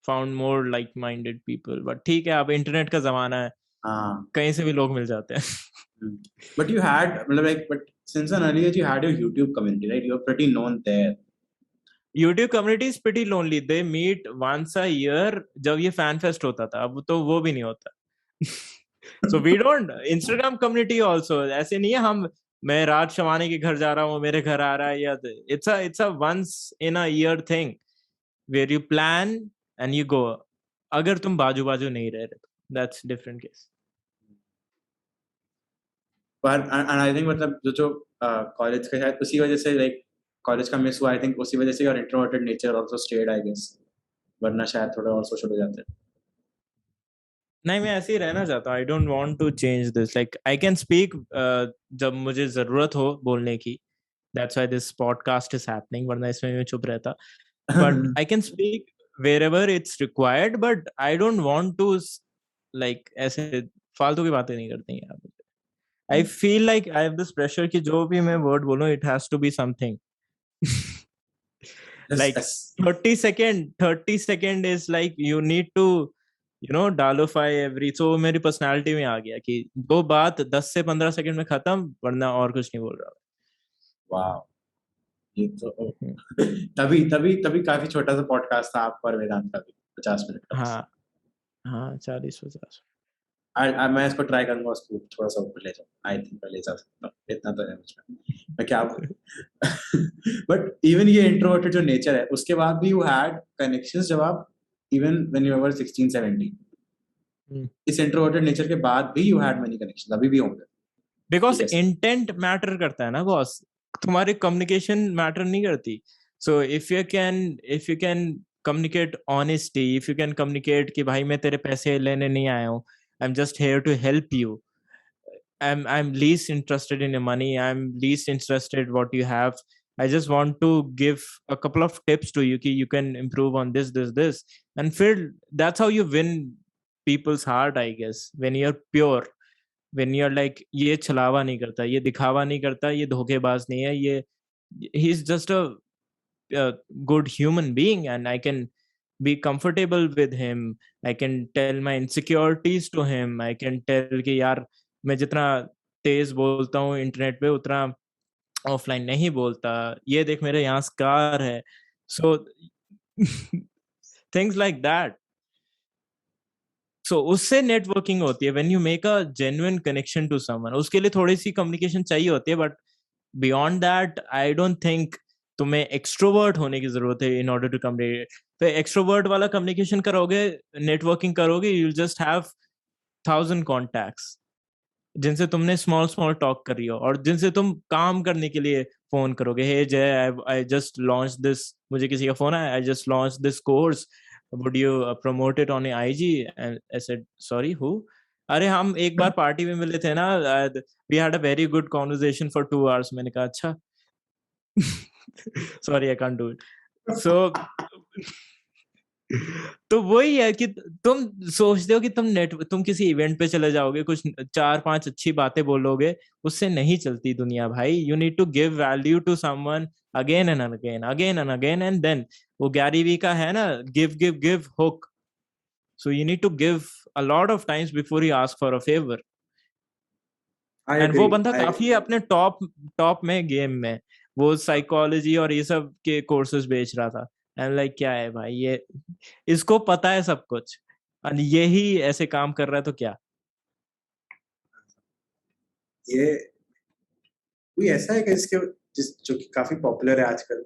found more like-minded people, but ठीक है अब इंटरनेट का जमाना है, हाँ, कहीं से भी लोग मिल जाते हैं। but you had like, but since an early age you had your YouTube community, right? You're pretty known there. YouTube community is pretty lonely. They meet once a year जब ये fan fest होता था, अब तो वो भी नहीं होता। So we don't Instagram community also ऐसे नहीं है हम मैं राज शवानी के घर जा रहा हूँ, मेरे घर आ रहा है, या it's a once in a year thing where you plan and you go। अगर तुम बाजू बाजू नहीं रह रहे तो that's different case। पर and I think मतलब जो कॉलेज का शायद उसी वजह से like कॉलेज का मिस हुआ, I think उसी वजह से your introverted nature also stayed, I guess, वरना शायद थोड़ा और सोशल हो जाते। नहीं मैं ऐसे ही रहना चाहता हूँ। I don't want to change this, like I can speak जब मुझे जरूरत हो बोलने की, that's why this podcast is happening, वरना इसमें मैं चुप रहता। But I can speak wherever it's required, but I don't want to like ऐसे फालतू की बातें नहीं करती हैं। I feel like I have this pressure कि जो भी मैं वर्ड बोलूं it has to be something like 30 second is like you need to डालोफाई एवरी। सो मेरी पर्सनालिटी में आ गया कि दो बात 10 से 15 सेकंड में खत्म, वरना और कुछ नहीं बोल रहा। वाह, ये तो तभी तभी तभी काफी छोटा सा पॉडकास्ट था आपका और वेदांत का भी, 50 मिनट का। हाँ हाँ 40-50। मैं इसको ट्राई करूंगा, उसको थोड़ा सा ऊपर ले जाऊं। आई थिंक मैं ले जा सकता हूँ, इतना तो है मुझमें, मैं क्या बट इवन ये इंट्रोवर्टेड जो नेचर है उसके बाद भी यू हैड कनेक्शंस जब आप इवन व्हेन यू वर 16-17, इस इंट्रोवर्टेड नेचर के बाद भी यू हैड मेनी कनेक्शंस, अभी भी होंगे। बिकॉज इंटेंट मैटर करता है ना बॉस, तुम्हारी कम्युनिकेशन मैटर नहीं करती। सो if you can communicate honesty, if you can communicate कि भाई मैं तेरे पैसे लेने नहीं आया हूँ, I'm just here to help you. I'm least interested in your money. I'm least interested what you have. I just want to give a couple of tips to you कि you can improve on this. And Phil, that's how you win people's heart, I guess. When you're pure, when you're like ये छलावा नहीं करता, ये दिखावा नहीं करता, ये धोखेबाज नहीं है, ये he's just a good human being and I can be comfortable with him. I can tell my insecurities to him. I can tell कि यार मैं जितना तेज बोलता हूँ इंटरनेट पे उतना ऑफलाइन नहीं बोलता, ये देख मेरे यहाँ स्कार है। So things like that. So उससे नेटवर्किंग होती है when you make a genuine connection to someone। उसके लिए थोड़ी सी कम्युनिकेशन चाहिए होती है, but beyond that I don't think तुम्हें एक्सट्रोवर्ट होने की जरूरत है in order to communicate। तो एक्सट्रोवर्ट वाला कम्युनिकेशन करोगे, नेटवर्किंग करोगे, you'll just have 1000 contacts जिनसे तुमने स्मॉल टॉक कर रही हो और जिनसे तुम काम करने के लिए फोन करोगे। हे जय, आई जस्ट लॉन्च दिस, मुझे किसी का फोन आया, I just launch this course, would you promote it on IG? And I said sorry, who? अरे हम एक बार पार्टी में मिले थे ना, we had a very good conversation for 2 hours। मैंने कहा अच्छा sorry I can't do it। so तो वही है कि तुम सोचते हो कि तुम किसी इवेंट पे चले जाओगे, कुछ 4-5 अच्छी बातें बोलोगे, उससे नहीं चलती दुनिया भाई। You need to give value to someone again and again and then, वो गैरी वी का है ना, give hook. So you need to give a lot of times before you ask for a favour. And वो बंदा काफी अपने top में game में, वो साइकोलॉजी और ये सब के कोर्सेज बेच रहा था, आई एम लाइक क्या है भाई ये, इसको पता है सब कुछ और यही ऐसे काम कर रहा है तो क्या। ये कोई ऐसा है कि जो कि काफी पॉपुलर है आजकल?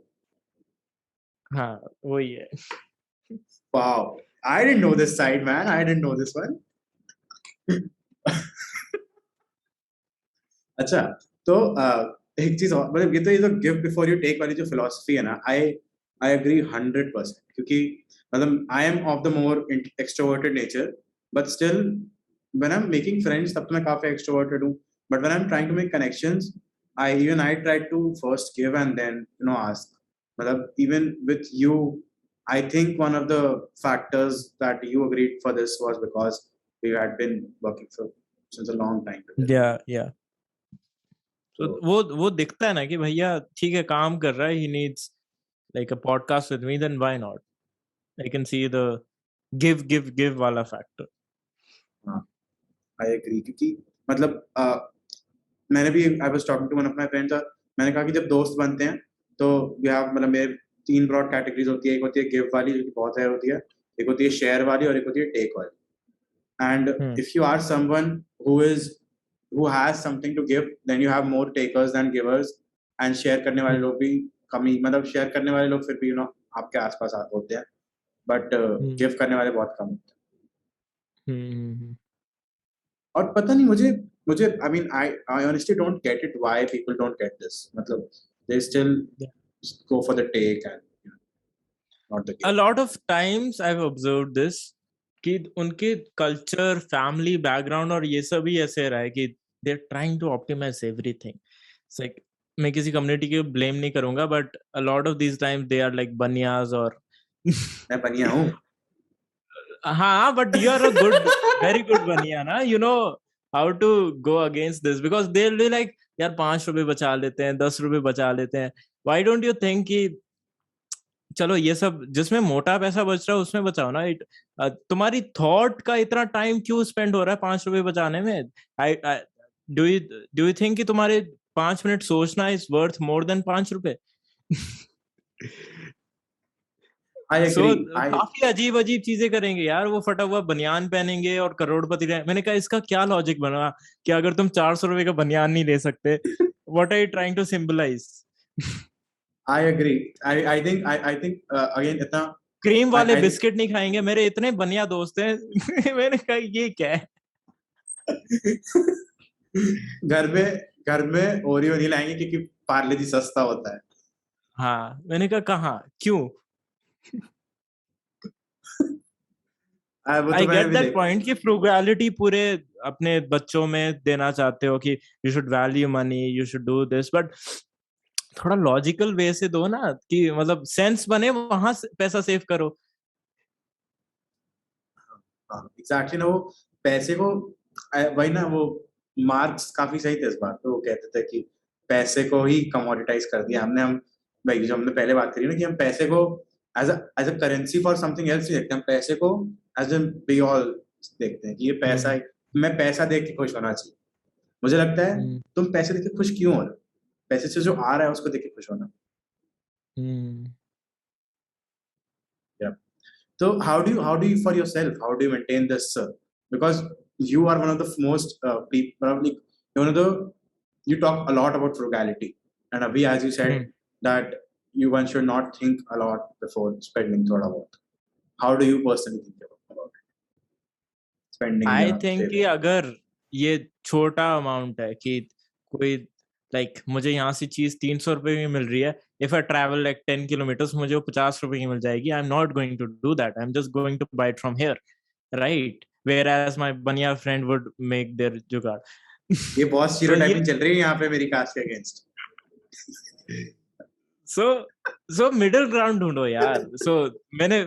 हाँ वही है। Wow, I didn't know this side man, I didn't know this one. अच्छा, तो एक चीज और, मतलब ये तो गिव बिफोर यू टेक वाली जो फिलॉसफी है ना, आई आई एग्री 100%, क्योंकि मतलब I am of the more extroverted nature, but still when I am making friends तब तो मैं काफी एक्सट्रोवर्टेड हूँ, but when I am trying to make connections, I try to first give and then ask. मतलब even with you, I think one of the factors that you agreed for this was because we had been working for since a long time together. या तो वो दिखता है ना कि भैया ठीक है काम कर रहा है, he needs like a podcast with me, then why not? I can see the give वाला factor. हाँ, I agree, क्योंकि मतलब मैंने भी I was talking to one of my friends और मैंने कहा कि जब दोस्त बनते हैं तो मतलब मेरे 3 ब्रॉड कैटेगरीज होती है। एक होती है गिव वाली जो कि बहुत है होती है, एक होती है शेयर वाली, और एक होती है टेक वाली। And if you are someone who has something to give, then you have more takers than givers, and share करने वाले लोग भी कम ही, मतलब शेयर करने वाले लोग फिर भी आपके आसपास होते हैं, बट गिव करने वाले बहुत कम होते हैं। और पता नहीं मुझे I mean I honestly don't get it why people don't get this, मतलब they still go for the take and not the A give. lot of times I've observed this कि उनके कल्चर, फैमिली बैकग्राउंड और ये सब ही ऐसे रहा है कि they are trying to optimise everything. It's like मैं किसी कम्युनिटी को ब्लेम नहीं करूंगा, but a lot of this time they are like Banias और मैं बनिया हूँ। हाँ, but you are a good, very good Bania ना, you know how to go against this, because they will be like यार 5 रुपए बचा लेते हैं, 10 रुपए बचा लेते हैं। व्हाई डोंट यू थिंक कि चलो ये सब जिसमें मोटा पैसा बच रहा है उसमें बचाओ ना। तुम्हारी थॉट का इतना टाइम क्यों स्पेंड हो रहा है 5 रुपए बचाने में? आई डू यू थिंक कि तुम्हारे 5 मिनट सोचना इज वर्थ मोर देन 5 रुपए? I so agree. काफी अजीब अजीब चीजें करेंगे यार, वो फटा हुआ बनियान पहनेंगे और करोड़पति रहे। मैंने कहा इसका क्या लॉजिक बना कि अगर तुम 400 रुपए का बनियान नहीं ले सकते, what are you trying to symbolise? I agree. I think again इतना क्रीम वाले I बिस्किट नहीं खाएंगे। मेरे इतने बनिया दोस्त हैं मैंने कहा ये क्या है? घर में ओरियो नहीं लाएंगे क्योंकि पार्ले जी सस्ता होता है। हाँ, मैंने कहा कहाँ, क्यों? वो तो आई मैंने गेट भी दैट देखा। पॉइंट कि फ्रुगैलिटी पूरे अपने बच्चों में देना चाहते हो कि you should value money, you should do this, but थोड़ा लॉजिकल वे से दो ना, कि मतलब सेंस बने, वहां से पैसा सेव करो। हाँ एग्जैक्टली ना, वो पैसे को वही ना, वो मार्क्स काफी सही थे इस बात पे। वो कहते थे कि पैसे को ही कमोडिटाइज कर दिया हमने। हम भाई जो हमने पहले बात करी ना कि हम पैसे को as a currency for something else नहीं देखते, हम पैसे को एज एन बी ऑल देखते हैं कि ये पैसा है, मैं पैसा देख के खुश होना चाहिए। मुझे लगता है तुम पैसे देख के खुश क्यों हो रहे हो? पैसे से जो आ रहा है उसको देख के खुश होना। So how do you for yourself? How do you maintain this? Because you are one of the most people, probably you talk a lot about frugality, and Abhi, as you said, that one should not think a lot before spending. Thoda bahut. How do you personally think about it? Spending? I think कि अगर ये छोटा amount है कि कोई like मुझे यहाँ से चीज 300 रुपए की मिल रही है, if I travel like 10 kilometres मुझे वो 50 रुपए की मिल जाएगी, I am not going to do that, I am just going to buy it from here, right? Where as my Bania friend would make their jugaad. ये बहुत स्टीरियोटाइपिंग चल रही है यहाँ पे मेरी कास्ट के अगेंस्ट। सो मिडिल ग्राउंड ढूंढो यार। सो मैंने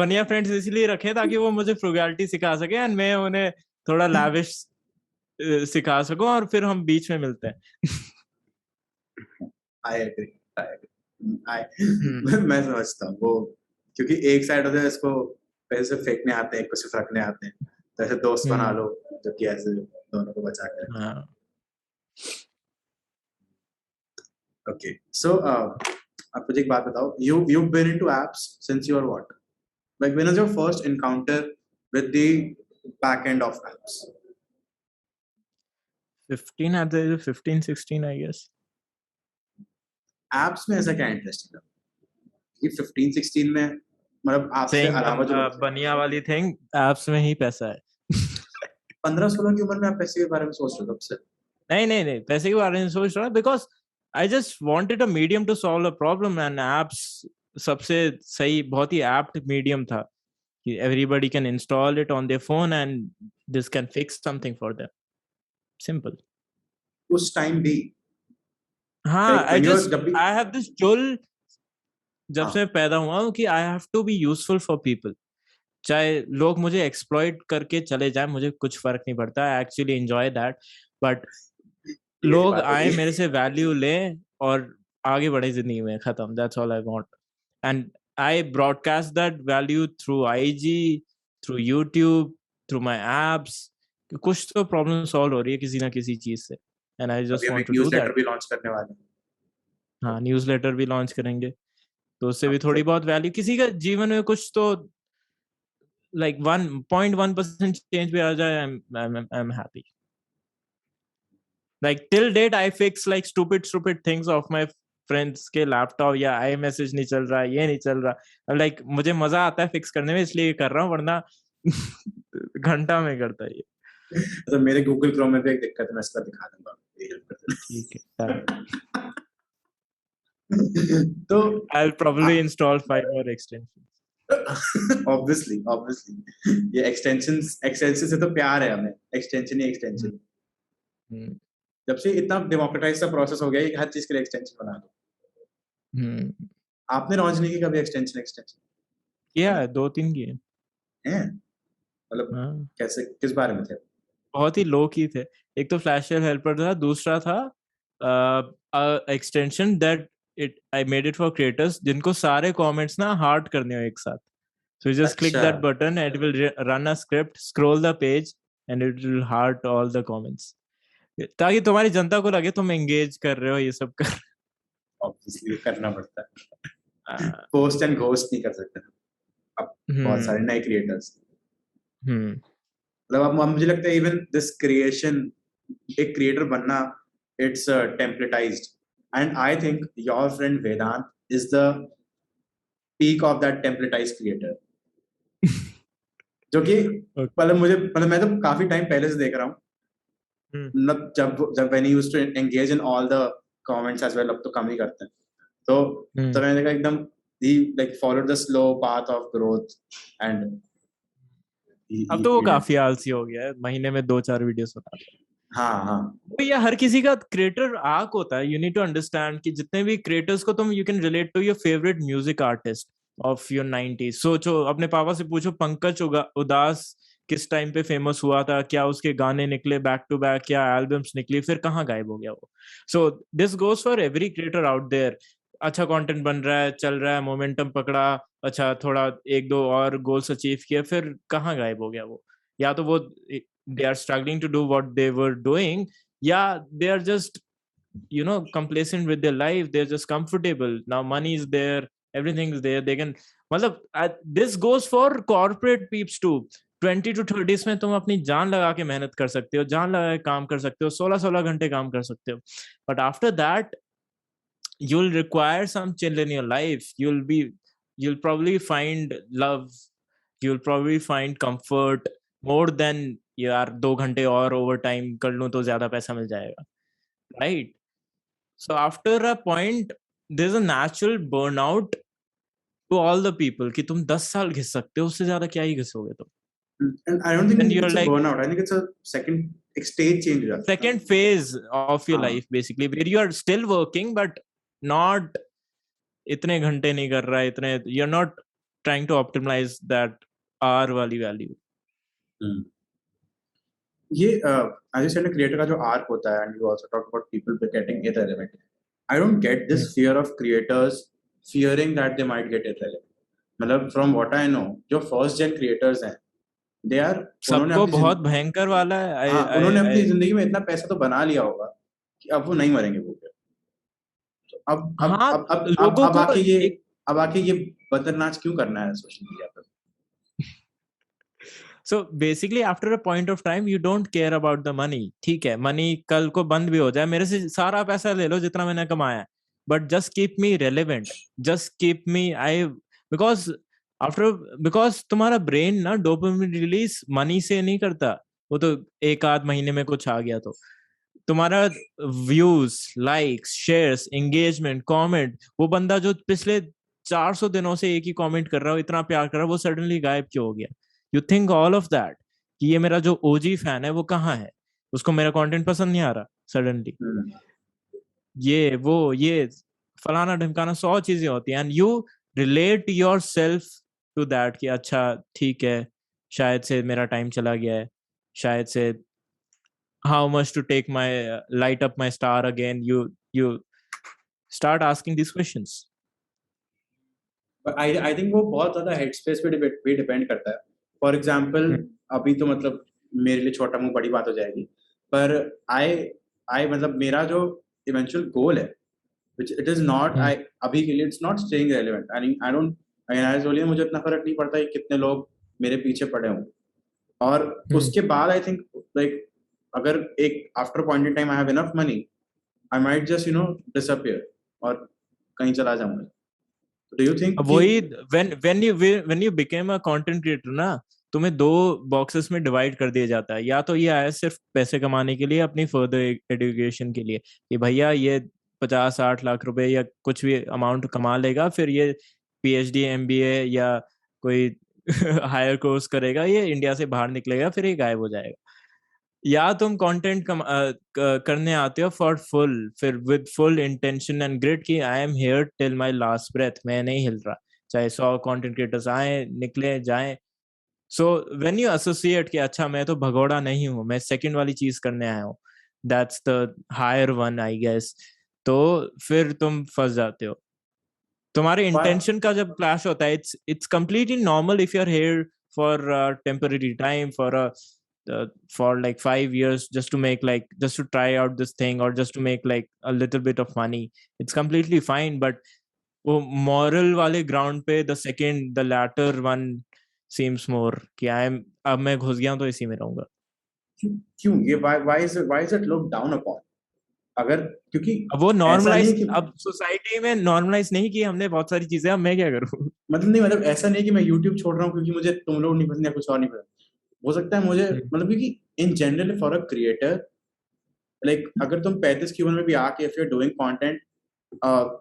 बनिया फ्रेंड्स इसलिए रखे ताकि वो मुझे फ्रुगैलिटी सिखा सके एंड मैं उन्हें थोड़ा लाविश सिखा सकूं, और फिर हम बीच में मिलते हैं। I agree. मैं समझता हूँ वो, क्योंकि एक साइड होता है इसको पैसे फेंकने आते हैं, कुछ सिर्फ रखने आते हैं, तो ऐसे दोस्त बना लो जो कि ऐसे दोनों को बचा कर। हाँ। Okay, so आप मुझे एक बात बताओ, you've been into apps since you are what? Like when was your first encounter with the back end of apps? 15 at the age of 15, 16, I guess. Apps में ऐसा क्या इंटरेस्टिंग है कि 15, 16 में मतलब आपसे Saying अलावा जो लोग थे, बनिया वाली thing, apps में ही पैसा है. 15, 16 की उम्र में आप पैसे के बारे में सोच रहे हो? कब से? नहीं पैसे के बारे में सोच रहा, because I just wanted a medium to solve a problem, and apps सबसे सही, बहुत ही apt medium था कि everybody can install it on their phone and this can fix something for them. Simple. उस टाइम भी हाँ, like when you were जब भी I have this pull जब हाँ से मैं पैदा हुआ हूँ कि I have to be useful for people. चाहे लोग मुझे एक्सप्लॉइट करके चले जाए, मुझे कुछ फर्क नहीं पड़ता. I actually enjoy that, but ये लोग बात आए होगी मेरे से वैल्यू लें और आगे बढ़े जिंदगी में, खत्म. That's all I want, and I broadcast that value through IG, through YouTube, through my apps. कुछ तो प्रॉब्लम सॉल्व हो रही है किसी ना किसी चीज से, एंड आई अभी जस्ट हम वांट एक टू डू न्यूज़लेटर दैट. भी लॉन्च करने वाले हैं. हाँ, न्यूज़लेटर भी लॉन्च करेंगे, तो उससे भी अब थोड़ी बहुत वैल्यू किसी का जीवन में कुछ तो like 1.1% change भी आ जाए, I'm happy. Like till date I fix like stupid things of my friends के लैपटॉप, या iMessage नहीं चल रहा, ये नहीं चल रहा, like मुझे मजा आता है फिक्स करने में, इसलिए कर रहा हूँ, वरना घंटा में करता है ये. तो मेरे गूगल क्रोम में भी एक दिक्कत है, मैं इसका दिखा दूंगा, ये हेल्प कर ठीक है. देना. तो I'll probably install 5 more extensions. obviously ये extensions से तो प्यार है हमें, extension ही extension. जब से इतना डेमोक्रेटाइज सा प्रोसेस हो गया है कि हर चीज के लिए एक्सटेंशन बना दो. आपने लॉन्च नहीं की कभी एक्सटेंशन? किया है, 2-3 किए हैं. मतलब कैसे, किस बारे में थे? बहुत ही लो की थे. एक तो फ्लैश शेयर हेल्पर था, दूसरा था extension that I made it for creators जिनको सारे comments ना heart करने हो एक साथ. So you just click अच्छा. that button and it will run a script, scroll the page and it will heart all the comments. ताकि तुम्हारी जनता को लगे तुम engage कर रहे हो, ये सब कर. Obviously करना पड़ता है. Post and ghost नहीं कर सकते अब बहुत सारे नए creators. मतलब अब मुझे लगता है even this creation, एक creator बनना, it's templatized. And I think your friend Vedant is the peak of that templatized creator. जो कि मतलब मैं तो काफी टाइम पहले से देख रहा हूँ. मतलब जब when he used to engage in all the comments as well, अब तो कम ही करते हैं. तो मैंने देखा एकदम he like followed the slow path of growth and अब तो वो काफी आलसी हो गया है, महीने में 2-4 वीडियोस बनाता है. हाँ तो ये हर किसी का क्रिएटर आर्क होता है. यू नीड टू अंडरस्टैंड कि जितने भी क्रिएटर्स को तुम, you can relate to your favourite music artist of your 90s. सोचो, अपने पापा से पूछो पंकज उदास किस टाइम पे फेमस हुआ था, क्या उसके गाने निकले बैक टू बैक, क्या एल्बम्स निकली, फिर कहाँ गायब हो गया वो. So this goes for every creator out there. अच्छा कंटेंट बन रहा है, चल रहा है, मोमेंटम पकड़ा, अच्छा थोड़ा 1-2 और गोल्स अचीव किया, फिर कहाँ गायब हो गया वो. या तो वो they are struggling to do what they were doing, yeah, they are just complacent with their life, they're just comfortable. Now money is there, everything is there, they can, मतलब this goes for corporate peeps too. 20 to 30s में तुम अपनी जान लगा के मेहनत कर सकते हो, जान लगा के काम कर सकते हो, 16 घंटे काम कर सकते हो, but after that you'll require some chill in your life. You'll probably find love, you'll probably find comfort more than यार 2 घंटे और ओवर टाइम कर लूं तो ज्यादा पैसा मिल जाएगा, right? So after a point there is a natural burnout to all the people कि तुम 10 साल घिस सकते हो, उससे ज्यादा क्या ही घिसोगे तुम. And I don't think Then it's you're a like burnout. I think it's a second stage change. Second phase of your life basically, where you are still working but not इतने घंटे नहीं कर रहा है, इतने you're not trying to optimize that hour वाली value. ये as you said, creator का जो arc होता है, and you also talk about people getting irrelevant. I don't get this fear of creators fearing that they might get irrelevant. मतलब from what I know, जो first gen creators हैं, they are सबको बहुत भयंकर वाला है. उन्होंने अपनी जिंदगी में इतना पैसा तो बना लिया होगा कि अब वो नहीं मरेंगे भूखे. हाँ, लोगों को एक अब आके ये बदरनाच क्यों करना है सोशल मीडिया पर? So basically after a point of time you don't care about the money. ठीक है, money कल को बंद भी हो जाए, मेरे से सारा पैसा ले लो जितना मैंने कमाया है, but just keep me relevant, just keep me because because तुम्हारा brain ना dopamine release money से नहीं करता, वो तो एक आध महीने में कुछ आ गया तो तुम्हारा views, likes, shares, engagement, comment, वो बंदा जो पिछले 400 दिनों से एक ही कमेंट कर रहा हो, इतना प्यार कर रहा हो, वो सडनली गायब क्यों हो गया? You think all of that कि ये मेरा जो ओजी फैन है वो कहाँ है, उसको मेरा कंटेंट पसंद नहीं आ रहा सडनली, ये फलाना ढिमकाना 100 चीजें होती हैं, and you relate yourself to that कि अच्छा ठीक है, शायद से मेरा टाइम चला गया है, शायद से how much to take my light up my star again, you start asking these questions. But I think वो बहुत ज्यादा headspace पे डिपेंड करता है. फॉर एग्जाम्पल अभी तो मतलब मेरे लिए छोटा मुंह बड़ी बात हो जाएगी, पर आई मतलब मेरा जो इवेंचुअल गोल है which it is not I अभी के लिए it's not staying relevant. I don't I बोलिए मुझे इतना फर्क नहीं पड़ता कि कितने लोग मेरे पीछे पड़े हों, और उसके बाद आई थिंक लाइक अगर एक after point in time I have enough money, I might just disappear और कहीं चला जाऊंगा. डू यू थिंक वही when you became a content creator ना, तुम्हें 2 बॉक्सेस में डिवाइड कर दिया जाता है, या तो ये आया सिर्फ पैसे कमाने के लिए, अपनी फर्दर एजुकेशन के लिए कि भैया ये 50-60 लाख रुपए या कुछ भी अमाउंट कमा लेगा, फिर ये PhD MBA या कोई हायर कोर्स करेगा, ये इंडिया से बाहर निकलेगा, फिर ये गायब हो जाएगा, या तुम कंटेंट करने आते हो फॉर फुल, फिर with full intention and grit कि I am here till my last breath, मैं नहीं हिल रहा, चाहे 100 कंटेंट क्रिएटर्स आए निकले जाएं. सो व्हेन यू एसोसिएट कि अच्छा मैं तो भगोड़ा नहीं हूं, मैं सेकंड वाली चीज करने आया हूं, that's the higher one I guess, तो फिर तुम फंस जाते हो. तुम्हारे इंटेंशन का जब क्लैश होता है, it's completely normal if you are here for temporary time, for like 5 years just to try out this thing or just to make like a little bit of money. It's completely fine, but वो moral वाले ground पे the latter one seems more कि अब मैं घुस गया हूं तो इसी में रहूंगा. क्यों ये why is it looked down upon? अगर क्योंकि अब वो नॉर्मलाइज, अब सोसाइटी में नॉर्मलाइज नहीं की हमने बहुत सारी चीजें, अब मैं क्या करूं? मतलब ऐसा नहीं कि मैं YouTube छोड़ रहा हूँ क्योंकि मुझे तुम लोग नहीं पसंद या कुछ और नहीं पसंद. हो सकता है मुझे मतलब क्योंकि in general for a creator like अगर तुम 35 की उम्र में भी आके if you are doing content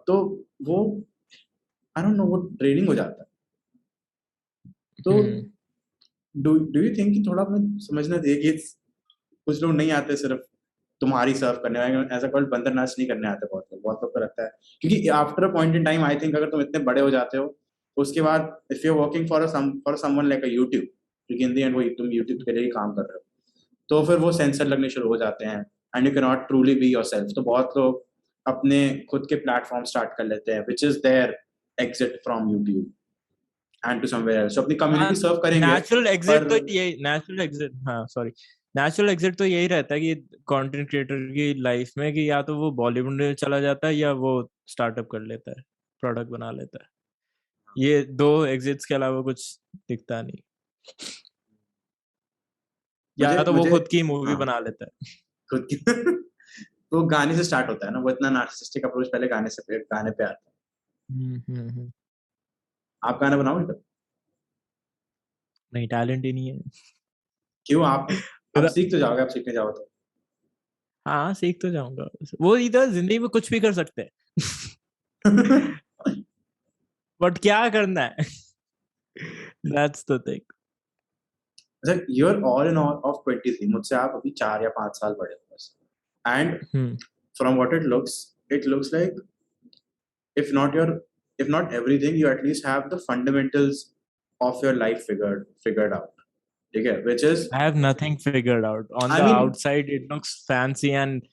तो वो आई डोंट नो वो ड्रेनिंग हो जाता है. तो डू यू थिंक कि थोड़ा हमें समझना चाहिए कि कुछ लोग नहीं आते सिर्फ तुम्हारी सर्व करने वाले, ऐसा कोई बंदर नाच नहीं करने आते बहुत लोग को लगता है, क्योंकि after a point in time I think अगर तुम इतने बड़े हो जाते हो उसके बाद if you are working for someone like a YouTube, क्योंकि इन द एंड वो तुम यूट्यूब के लिए ही काम कर रहे हो, तो फिर वो सेंसर लगने शुरू हो जाते हैं and you can not truly be yourself. तो बहुत लोग अपने खुद के प्लेटफॉर्म स्टार्ट कर लेते हैं which is their exit from YouTube and to somewhere else. अपनी कम्युनिटी सर्व करेंगे. नेचुरल एग्जिट तो यही रहता है कि कंटेंट क्रिएटर की लाइफ में कि या तो वो बॉलीवुड में चला जाता है या वो स्टार्टअप कर लेता है, प्रोडक्ट बना लेता है. ये 2 एग्जिट्स के अलावा कुछ दिखता नहीं. या तो वो खुद की मूवी बना लेता है, खुद की तो गाने से स्टार्ट होता है ना, वो इतना नार्सिसिस्टिक अप्रोच पहले गाने पे आता है. आप गाना बनाओगे कब? नहीं, टैलेंट ही नहीं है. क्यों? आप सीख तो जाओगे, आप सीखने जाओ तो. हाँ, सीख तो जाऊंगा. वो इधर जिंदगी में कुछ भी कर सकते हैं बट क्या करना है that's the thing. Like you're all in all of 23. मुझसे आप अभी 4 या 5 साल बड़े हो बस. And from what it looks like if not everything, you at least have the fundamentals of your life figured out. Okay, which is I have nothing figured out. On the outside it looks fancy and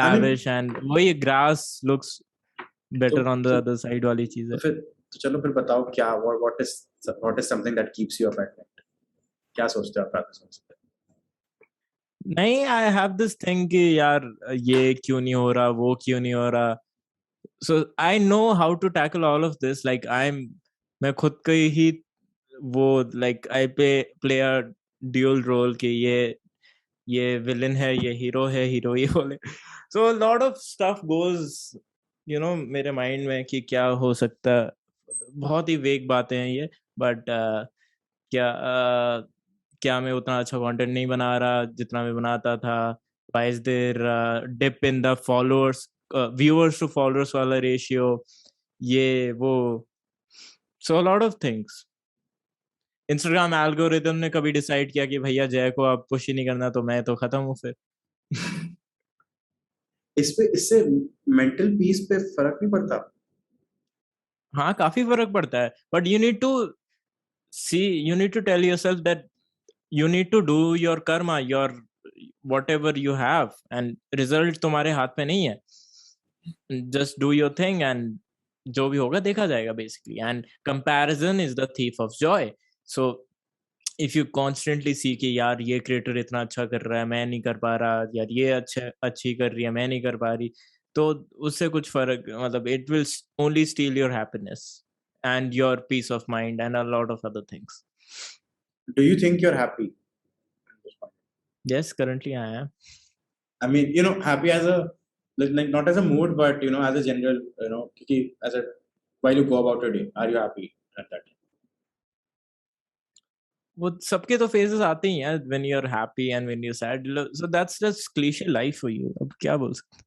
lavish, and वही grass looks better on the other side वाली चीज़ है. तो चलो फिर बताओ क्या what is something that keeps you up at night? क्या सोचते हो आप रात को सोचते हो? नहीं, आई हैव दिस थिंग कि यार ये क्यों नहीं हो रहा, वो क्यों नहीं हो रहा. So I know how to tackle all of this. Like मैं खुद के ही वो like I play a dual role कि ये villain है, ये hero है, hero ये बोले. So a lot of stuff goes मेरे mind में कि क्या हो सकता है. बहुत ही वेग बातें हैं ये, but क्या मैं उतना अच्छा कंटेंट नहीं बना रहा जितना मैं बनाता था. Why is there dip in the followers viewers to followers वाला ratio, ये वो. So a lot of things. Instagram algorithm ने कभी डिसाइड किया कि भैया जय को आप पुश ही नहीं करना, तो मैं तो खत्म हूँ फिर. इससे मेंटल पीस पे फर्क नहीं पड़ता? हाँ, काफी फर्क पड़ता है, but you need to tell yourself that you need to do your karma, your whatever you have, and result तुम्हारे हाथ में नहीं है. Just do your thing and जो भी होगा देखा जाएगा basically. And comparison is the thief of joy. So if you constantly see कि यार ये creator इतना अच्छा कर रहा है, मैं नहीं कर पा रहा, यार ये अच्छी कर रही है, मैं नहीं कर पा रही, तो उससे कुछ फर्क, मतलब it will only steal your happiness and your peace of mind and a lot of other things. Do you think you're happy? Yes, currently I am. I mean, happy as a like not as a mood, but as a general, as a while you go about your day, are you happy at that time? वो सबके तो phases आते ही हैं, when you're happy and when you're sad. So that's just cliche life for you. अब क्या बोल सकते.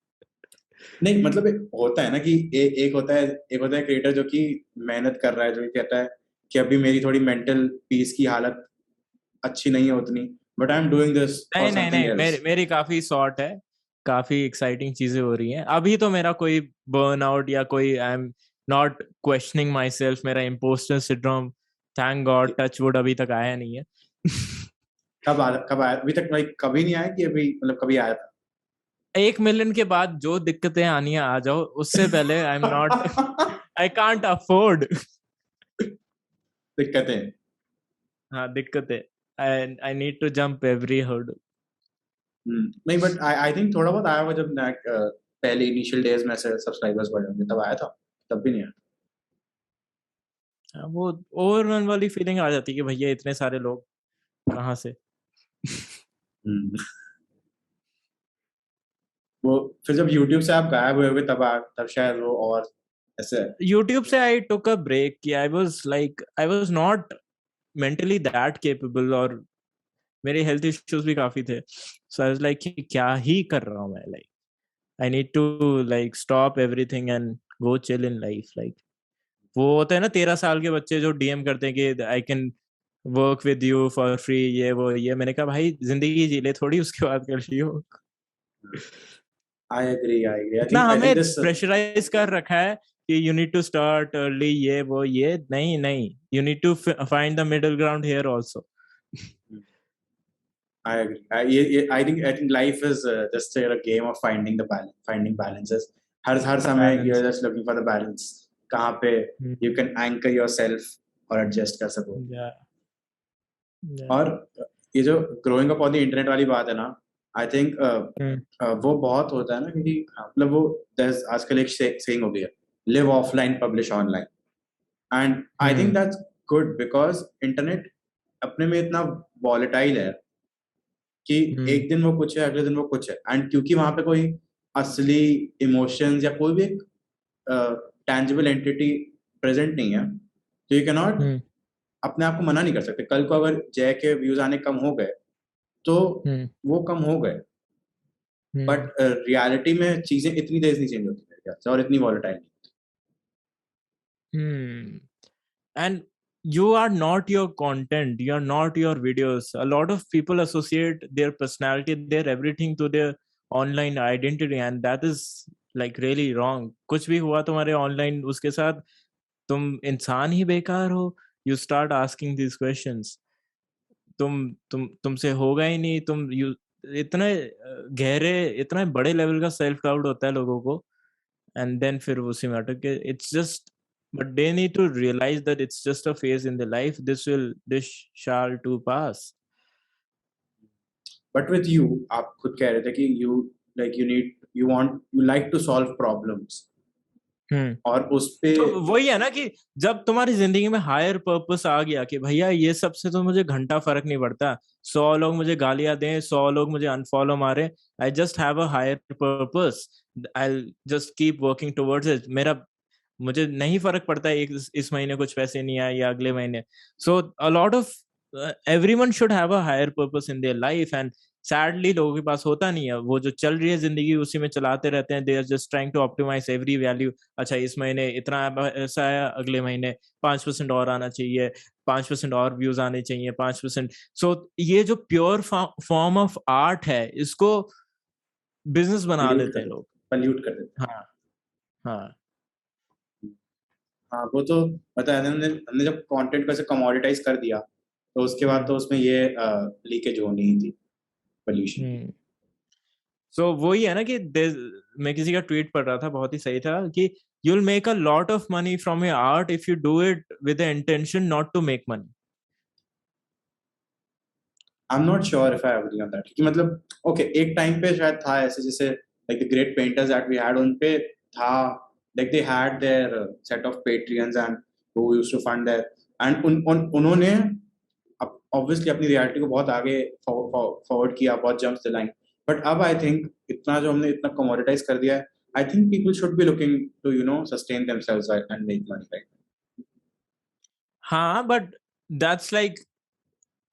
नहीं मतलब एक होता है ना कि एक होता है क्रिएटर जो कि मेहनत कर रहा है, जो कि कहता है कि अभी मेरी थोड़ी मेंटल पीस की हालत अच्छी नहीं है उतनी, but I am doing this for something else. मेरी काफी शॉर्ट है, काफी एक्साइटिंग चीजें हो रही हैं अभी. तो मेरा कोई बर्नआउट या कोई I am not questioning myself, मेरा imposter syndrome thank god touch wood अभी तक आया नहीं है. कब आया अभी तक? लाइक कभी नहीं आया कि अभी मतलब कभी आया था? 1 मिलियन के बाद जो दिक्कतें आनी है आ जाओ, उससे पहले आई am not I can't afford. दिक्कतें. हाँ, दिक्कतें. I need to jump every hurdle. नहीं बट आई थिंक थोड़ा बहुत आया होगा जब पहले इनिशियल डेज में से सब्सक्राइबर्स बढ़े होंगे, तब आया था? तब भी नहीं आया? वो ओवरवेलम वाली फीलिंग आ जाती है कि भैया इतने सारे लोग कहाँ से. वो फिर जब YouTube से आप गायब हुए होगे तब शायद वो और ऐसे. YouTube से I took a break कि I was not mentally that capable, और मेरे हेल्थ इश्यूज भी काफी थे. So I was like कि क्या ही कर रहा हूँ मैं. Like I need to like stop everything and go chill in life. Like वो होता है ना 13 साल के बच्चे जो डीएम करते हैं कि I can work with you for free, ये मैंने कहा भाई जिंदगी जी ले थोड़ी, उसके बाद कर लियो. I agree. इतना हमें प्रेशराइज कर रखा है कि you need to start early, ये नहीं, you need to find the middle ground here also. I agree. I think life is just a game of finding balances. हर समय you're just looking for the balance. कहाँ पे you can anchor yourself और adjust कर सको. और ये जो growing up on the internet वाली बात है ना, I think वो बहुत होता है ना, क्योंकि मतलब वो आजकल एक saying हो गया, live offline, publish online. And I think that's good because internet अपने में इतना volatile है कि एक दिन वो कुछ है, अगले दिन वो कुछ है. एंड क्योंकि वहां पे कोई असली इमोशंस या कोई भी एक टैंजिबल एंटिटी प्रेजेंट नहीं है, तो यू कैन नॉट अपने आप को मना नहीं कर सकते. कल को अगर जय के व्यूज आने कम हो गए तो वो कम हो गए, बट रियलिटी में चीजें इतनी तेज नहीं चेंज होती और इतनी वॉलेटाइल नहीं. And you are not your content, you are not your videos. A lot of people associate their personality, their everything to their online identity, and that is like really wrong. कुछ भी हुआ तुम्हारे online, उसके साथ तुम इंसान ही बेकार हो. You start asking these questions. तुमसे होगा ही नहीं. इतने गहरे, इतने बड़े लेवल का सेल्फ डाउट होता है लोगों को, and then फिर उसी में अटक के it's just. But they need to realize that it's just a phase in their life. This shall too pass. But with you आप खुद कह रहे थे कि you like to solve problems और उस पे तो वही है ना कि जब तुम्हारी जिंदगी में हायर पर्पस आ गया कि भैया ये सबसे तो मुझे घंटा फर्क नहीं पड़ता, 100 लोग मुझे गालियां दें, 100 लोग मुझे अनफॉलो मारे, I just have a higher purpose, I just keep working towards it. मुझे नहीं फर्क पड़ता है इस महीने कुछ पैसे नहीं आए या अगले महीने। So a lot of everyone should have a higher purpose in their life, and sadly लोगों के पास होता नहीं है। वो जो चल रही है जिंदगी उसी में चलाते रहते हैं, they are just trying to optimise every value. अच्छा इस महीने इतना ऐसा आया, अगले महीने 5% और आना चाहिए, 5% और व्यूज आने चाहिए, 5%। सो ये जो प्योर फॉर्म ऑफ आर्ट है इसको बिजनेस बना लेते हैं लोग। पल्यूट कर देते हाँ हाँ हाँ वो तो पता है। हमने जब कंटेंट को ऐसे कमोडिटाइज कर दिया तो उसके बाद तो उसमें ये लीकेज होनी ही थी पोल्यूशन की। सो वही है ना कि मैं किसी का ट्वीट पढ़ रहा था, बहुत ही सही था कि you'll make a lot of money from your art if you do it with the intention not to make money. I am not sure if I agree on that कि मतलब ओके एक टाइम पे शायद था ऐसे, जैसे like the great painters that we had, उन पे था like they had their set of patrons and who used to fund their and उन्होंने ऑब्वियसली अपनी रियलिटी को बहुत आगे फॉरवर्ड किया, बहुत जंप्स दिलाई। बट अब आई थिंक इतना जो हमने इतना कमोडिटाइज कर दिया है, I think people should be looking to sustain themselves and make money, right? हाँ बट दैट्स लाइक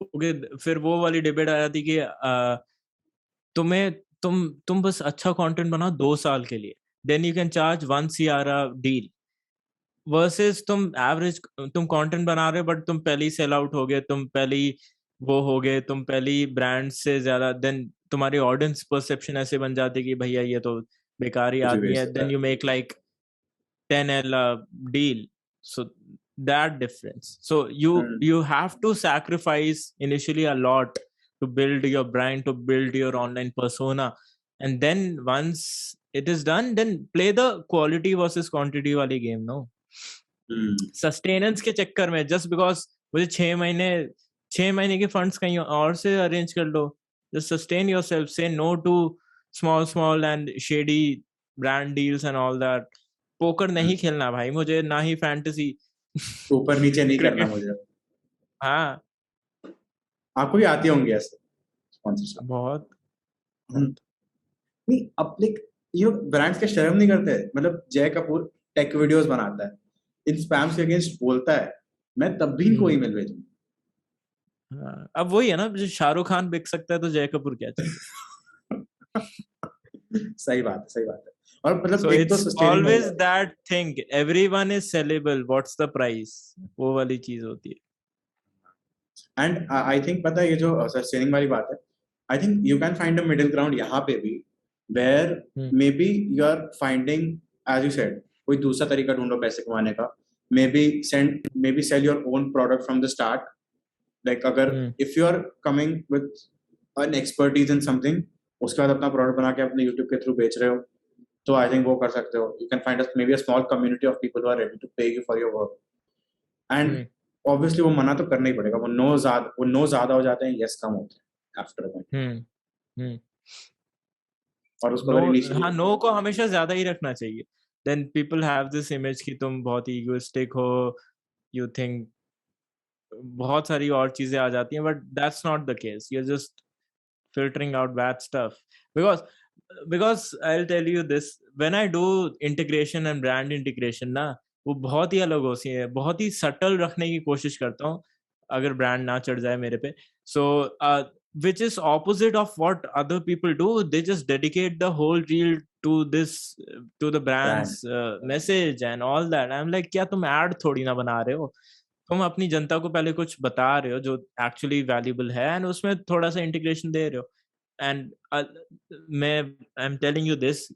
ओके, फिर वो वाली डिबेट आ जाती कि तुम्हें तुम बस अच्छा कंटेंट बनाओ 2 साल के लिए, then you can charge 1 CR deal, versus तुम एवरेज तुम कंटेंट बना रहे हो बट तुम पहले ही सेल आउट हो गए, तुम पहले ही वो हो गए, तुम पहले ही ब्रांड से ज्यादा, देन तुम्हारी ऑडियंस परसेप्शन ऐसे बन जाती है कि भैया ये तो बेकार ही कुछ भी आदमी बेच है, सकता देन है। You make like 10L deal. So that difference. So you have to sacrifice initially a lot to build your brand, to build your online persona, and then once it is done, then play the quality versus quantity वाली game. No sustenance के चक्कर में just because मुझे 6 महीने के funds कहीं और से अरेंज कर लो, just sustain yourself, say no to small and shady brand deals and all that. Poker नहीं खेलना भाई मुझे, ना ही फैंटेसी ऊपर नीचे नहीं करना क्रिकेट। मुझे। हाँ आपको भी आती होंगी ऐसे स्पॉन्सरशिप? बहुत नहीं अब लाइक ये ब्रांड्स के शर्म नहीं करते? मतलब जय कपूर टेक वीडियोस बनाता है, इन स्पैम्स के अगेंस्ट बोलता है, मैं तब भी इनको ईमेल भेजूंगा। हाँ, अब वही है ना, जो शाहरुख खान बिक सकता है तो जय कपूर क्या चाहिए। सही बात है, सही बात है। और मतलब So एक तो it's sustaining always that thing, everyone is sellable, what's the price, वो वाली चीज होती है। एंड आई थिंक पता है ये जो सस्टेनिंग वाली बात है, I think you can find a middle ground यहाँ पे भी, where maybe you are finding as you said कोई दूसरा तरीका ढूंढो पैसे कमाने का, maybe sell your own product from the start. Like अगर if you are coming with an expertise in something, उसके बाद अपना प्रोडक्ट बना के अपने यूट्यूब के थ्रू बेच रहे हो, तो आई थिंक वो कर सकते हो। You can find maybe a small community of people who are ready to pay you for your work, and obviously वो मना तो करना ही पड़ेगा। वो नो ज्यादा हो जाते हैं, यस कम होते हैं आफ्टर अ पॉइंट। और उसको नो, अगर इनिशियली हाँ नो को हमेशा ज्यादा ही रखना चाहिए। Then people have this image कि तुम बहुत ही इगोइस्टिक हो, यू थिंक बहुत सारी और चीजें आ जाती हैं, but that's not the case, you are just filtering out bad stuff. Because I'll tell you this, when I do integration and brand integration ना, वो बहुत ही अलग होती है, बहुत ही सटल रखने की कोशिश करता हूँ अगर ब्रांड ना चढ़ जाए मेरे पे। So which is opposite of what other people do, they just dedicate the whole reel to this, to the brand's message and all that. I'm like क्या तुम ad थोड़ी ना बना रहे हो, तुम अपनी जनता को पहले कुछ बता रहे हो जो एक्चुअली वैल्यूबल है, एंड उसमें थोड़ा सा इंटीग्रेशन दे रहे हो। एंड मैं I am telling you this,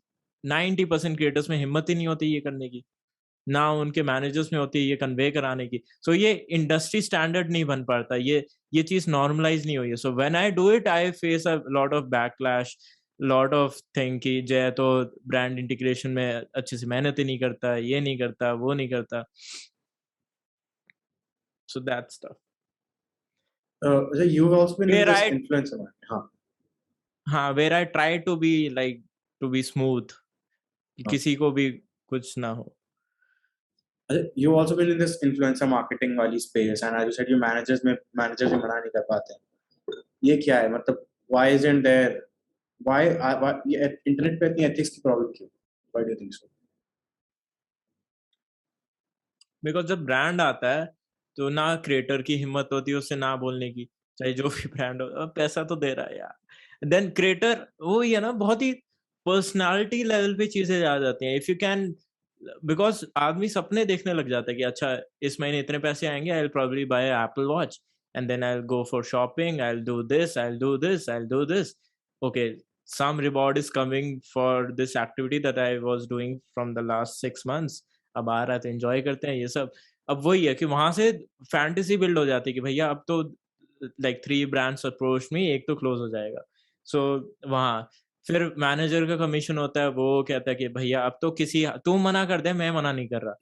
90% creators में हिम्मत ही नहीं होती ये करने की, ना उनके मैनेजर्स में होती है ये कन्वे कराने की। सो ये इंडस्ट्री स्टैंडर्ड नहीं बन पाता, ये चीज नॉर्मलाइज नहीं हुई है। So when I do it I face a lot of backlash, lot of thing कि जय तो ब्रांड इंटीग्रेशन में अच्छे से मेहनत ही नहीं करता, ये नहीं करता, वो नहीं करता। So that stuff. you've also been in Where this I influencer market. हाँ हाँ, where I try to be smooth, कि किसी को भी कुछ ना हो. You also been in this influencer marketing वाली space, and as you said, you managers भी मना नहीं कर पाते हैं. ये क्या है, मतलब why isn't there, why ये internet पे इतनी ethics की problem क्यों? Why do you think so? Because जब ब्रांड आता है तो ना क्रिएटर की हिम्मत होती है उससे ना बोलने की, चाहे जो भी ब्रांड हो, अब पैसा तो दे रहा है यार. देन क्रिएटर वो ही है ना, बहुत ही पर्सनालिटी लेवल पे चीजें आ जाती हैं. इफ यू कैन, बिकॉज आदमी सपने देखने लग जाता है कि अच्छा इस महीने इतने पैसे आएंगे, I will probably buy Apple watch and then I will go for shopping, I will do this, I will do this, I will do this. Okay, some reward is coming for this activity that I was doing from the last 6 months. अब आ रहा है तो enjoy करते हैं ये सब. अब वही है कि वहां से फैंटेसी बिल्ड हो जाती है कि भैया अब तो लाइक 3 ब्रांड्स अप्रोच में, एक तो क्लोज हो जाएगा. सो वहाँ फिर मैनेजर का कमीशन होता है, वो कहता है कि भैया अब तो तू मना कर दे, मैं मना नहीं कर रहा.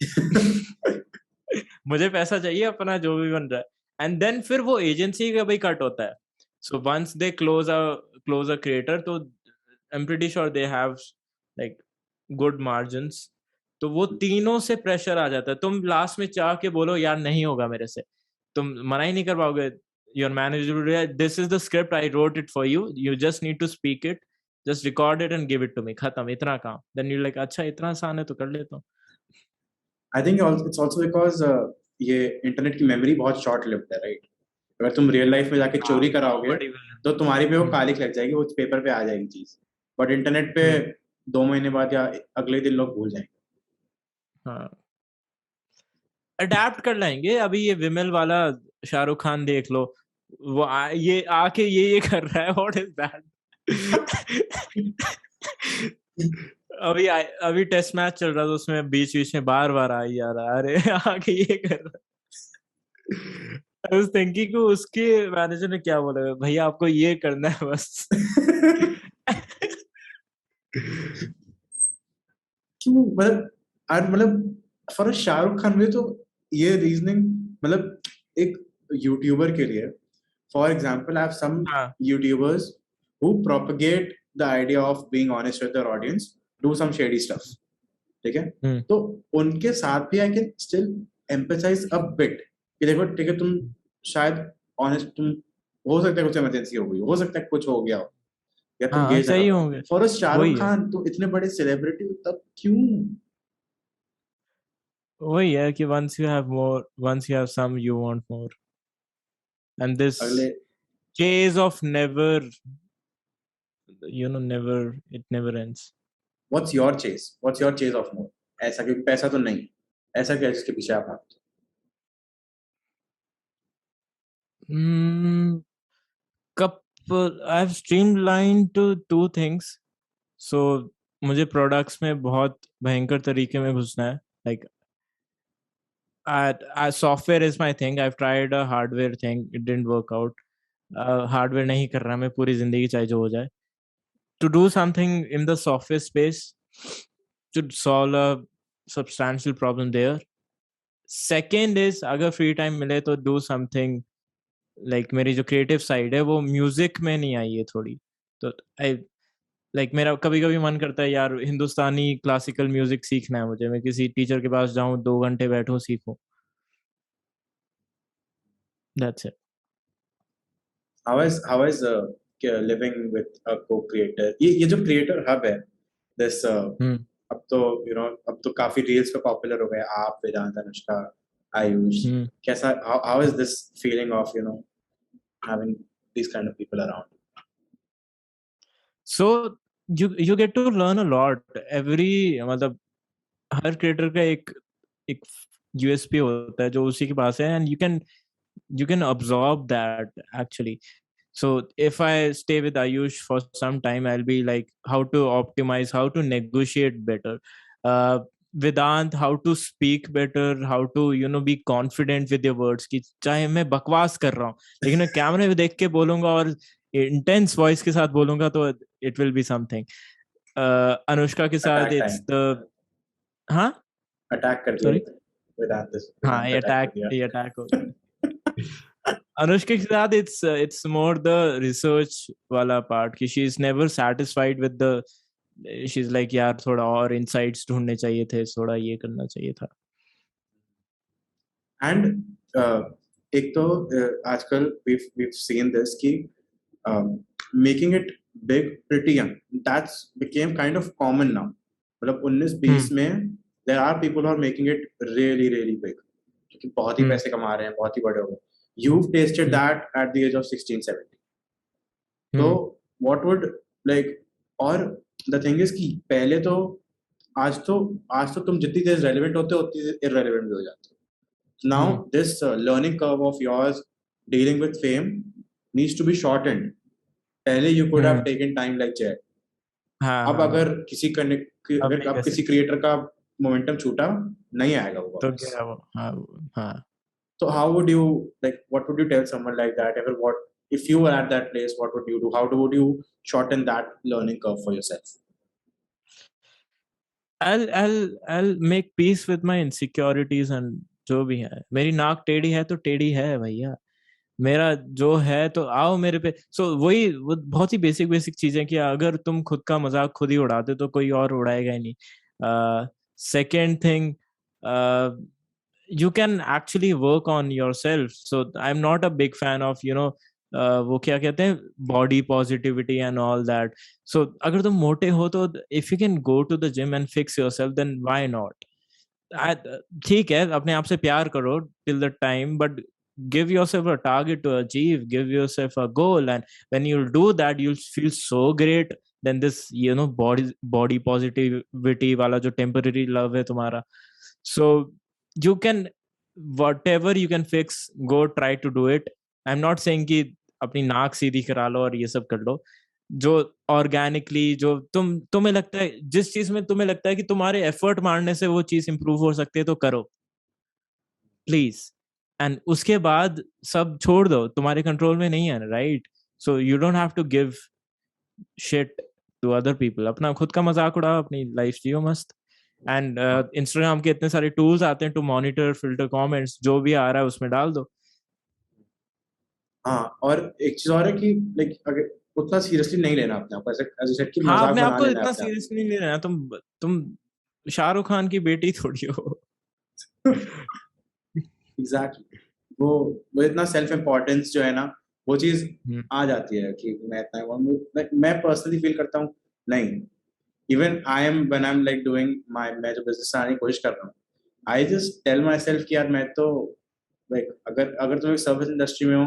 मुझे पैसा चाहिए अपना जो भी बन रहा है. एंड देन फिर वो एजेंसी का भी कट होता है. So once they close a creator, तो I am pretty sure they have like good margins. तो वो तीनों से प्रेशर आ जाता है. तुम लास्ट में चाह के बोलो यार नहीं होगा मेरे से, तुम मना ही नहीं कर पाओगे. Your manager, this is the script, I wrote it for you, you just need to speak it, just record it and give it to me, खत्म, इतना काम. देन यू लाइक अच्छा इतना आसान है तो कर लेता हूँ. I think it's also because ये इंटरनेट की मेमोरी बहुत शॉर्ट लिव्ड है, राइट? अगर तुम रियल लाइफ में जाके चोरी कराओगे तो तुम्हारी पे वो कालिक लग जाएगी, वो पेपर पे आ जाएगी चीज. बट इंटरनेट पे 2 महीने बाद या अगले दिन लोग भूल जाएंगे. हाँ, अडेप्ट कर लेंगे. अभी ये विमल वाला शाहरुख खान देख लो, वो ये आके ये कर रहा है, व्हाट इज दैट. अभी अभी टेस्ट मैच चल रहा था, उसमें बीच बीच में बार बार आ जा रहा है, अरे आके ये कर रहा है. आई वाज थिंकिंग कि उसके मैनेजर ने क्या बोला, भैया आपको ये करना है बस. क्यों, मतलब फॉर शाहरुख खान में तो ये रीजनिंग, मतलब एक यूट्यूबर के लिए, for example, I have some YouTubers who propagate the idea of being honest with their audience, do some shady stuff, ठीक है? तो उनके साथ भी I can still empathise a bit कि देखो ठीक है, तुम शायद ऑनेस्ट, तुम हो सकता है कुछ इमरजेंसी हो गई, हो सकता है कुछ हो गया हो, या तुम ये सही होंगे. फॉर अ शाहरुख खान, तुम इतने बड़े सेलिब्रिटी, तब क्यों? वही है कि once you have some, you want more, and this chase of never, it never ends. What's your chase? What's your chase of more? ऐसा, क्योंकि पैसा तो नहीं, ऐसा क्या जिसके पीछे आप भागते? I've streamlined to 2 things. So मुझे प्रोडक्ट्स में बहुत भयंकर तरीके में घुसना है. Like software is my thing. I've tried a hardware thing, it didn't work out. Hardware नहीं कर रहा मैं पूरी जिंदगी, चाहे जो हो जाए. To do something in the software space to solve a substantial problem there. Second is अगर free time मिले तो do something like मेरी जो creative side है वो music में नहीं आई है थोड़ी. तो मेरा कभी कभी मन करता है यार हिंदुस्तानी क्लासिकल म्यूजिक सीखना है मुझे, मैं किसी टीचर के पास जाऊं, 2 घंटे बैठूं, सीखूं. That's it. How is living with a co-creator? ये जो creator hub है, this अब तो अब तो काफी रील्स पे पॉपुलर हो गए, आप, वेदांत, अनुष्का, आयुष. कैसा, how is this feeling of having these kind of people around? So you get to learn a lot. मतलब हर क्रिएटर का एक यूएसपी होता है जो उसी के पास है, and you can absorb that actually. So if I stay with Ayush for some time, I'll be like how to optimize, how to negotiate better. Vedant, how to speak better, how to be confident with your words. कि चाहे मैं बकवास कर रहा हूँ लेकिन मैं कैमरे में देख के बोलूंगा और इंटेंस वॉइस के साथ बोलूंगा तो it will be something. Anushka के साथ it's the हाँ अटैक कर दिया वेदांत. हाँ, ये अटैक हो गया. अनुष्का के साथ it's more the research वाला part कि she is never satisfied with the she's like यार थोड़ा और insights ढूंढने चाहिए थे, थोड़ा ये करना चाहिए था. एंड एक तो आजकल we've seen this कि making it big pretty young, that's became kind of common now. मतलब 19-20 में there are people who are making it really really big, क्योंकि बहुत ही पैसे कमा रहे हैं, बहुत ही बड़े हो गए. You've tasted that at the age of 16-17. तो what would like, और the thing is कि पहले तो आज तो तुम जितनी देर relevant होते हो उतनी irrelevant भी हो जाते हो. Now this learning curve of yours dealing with fame needs to be shortened. पहले you could have taken time like Jay. अब अगर किसी क्रिएटर का मोमेंटम छूटा, नहीं आएगा वो तो वापस. क्या वो So how would you like, what would you tell someone like that? If you were at that place, what would you do? How would you shorten that learning curve for yourself? I'll make peace with my insecurities and जो भी है. मेरी नाक टेढ़ी है तो टेढ़ी है भैया, मेरा जो है तो आओ मेरे पे. वही वो बहुत ही बेसिक चीजें कि अगर तुम खुद का मजाक खुद ही उड़ाते तो कोई और उड़ाएगा ही नहीं. Second thing, you can actually work on yourself. So I'm not a big fan of वो क्या कहते हैं body positivity and all that. So अगर तुम मोटे हो तो if you can go to the gym and fix yourself, then why not? ठीक है, अपने आप से प्यार करो till the time, but give yourself a target to achieve, give yourself a goal, and when you'll do that you'll feel so great than this body positivity वाला जो temporary love है तुम्हारा. So you can, whatever you can fix, go try to do it. I'm not saying कि अपनी नाक सीधी करा लो और ये सब कर लो. जो ऑर्गेनिकली जो तुम्हें लगता है, जिस चीज में तुम्हें लगता है कि तुम्हारे एफर्ट मारने से वो चीज इंप्रूव हो सकती है तो करो प्लीज. एंड उसके बाद सब छोड़ दो, तुम्हारे कंट्रोल में नहीं है, right? So you don't have to give shit to other people. अपना खुद का मजाक उड़ाओ, अपनी लाइफ जियो मस्त. एंड इंस्टाग्राम के इतने सारे टूल्स आते हैं टू मॉनिटर, फिल्टर कमेंट्स, जो भी आ रहा है उसमें डाल दो. हाँ, और एक चीज और है कि लाइक अगर उतना सीरियसली नहीं लेना अपने आप, ऐसे सेट कि हाँ, मजाक अपने बना आप को लेना इतना अपने आप. सीरियसली नहीं लेना. तुम शाहरुख खान की बेटी थोड़ी हो. एग्जैक्टली. वो इतना सेल्फ इम्पोर्टेंस जो है ना, वो चीज आ जाती है कि मैं इतना, मैं पर्सनली फील करता हूँ नहीं. Even when I am like doing मैं जो बिजनेस चलाने की कोशिश कर रहा हूँ, I just tell myself कि यार मैं तो लाइक अगर तुम एक सर्विस इंडस्ट्री में हो,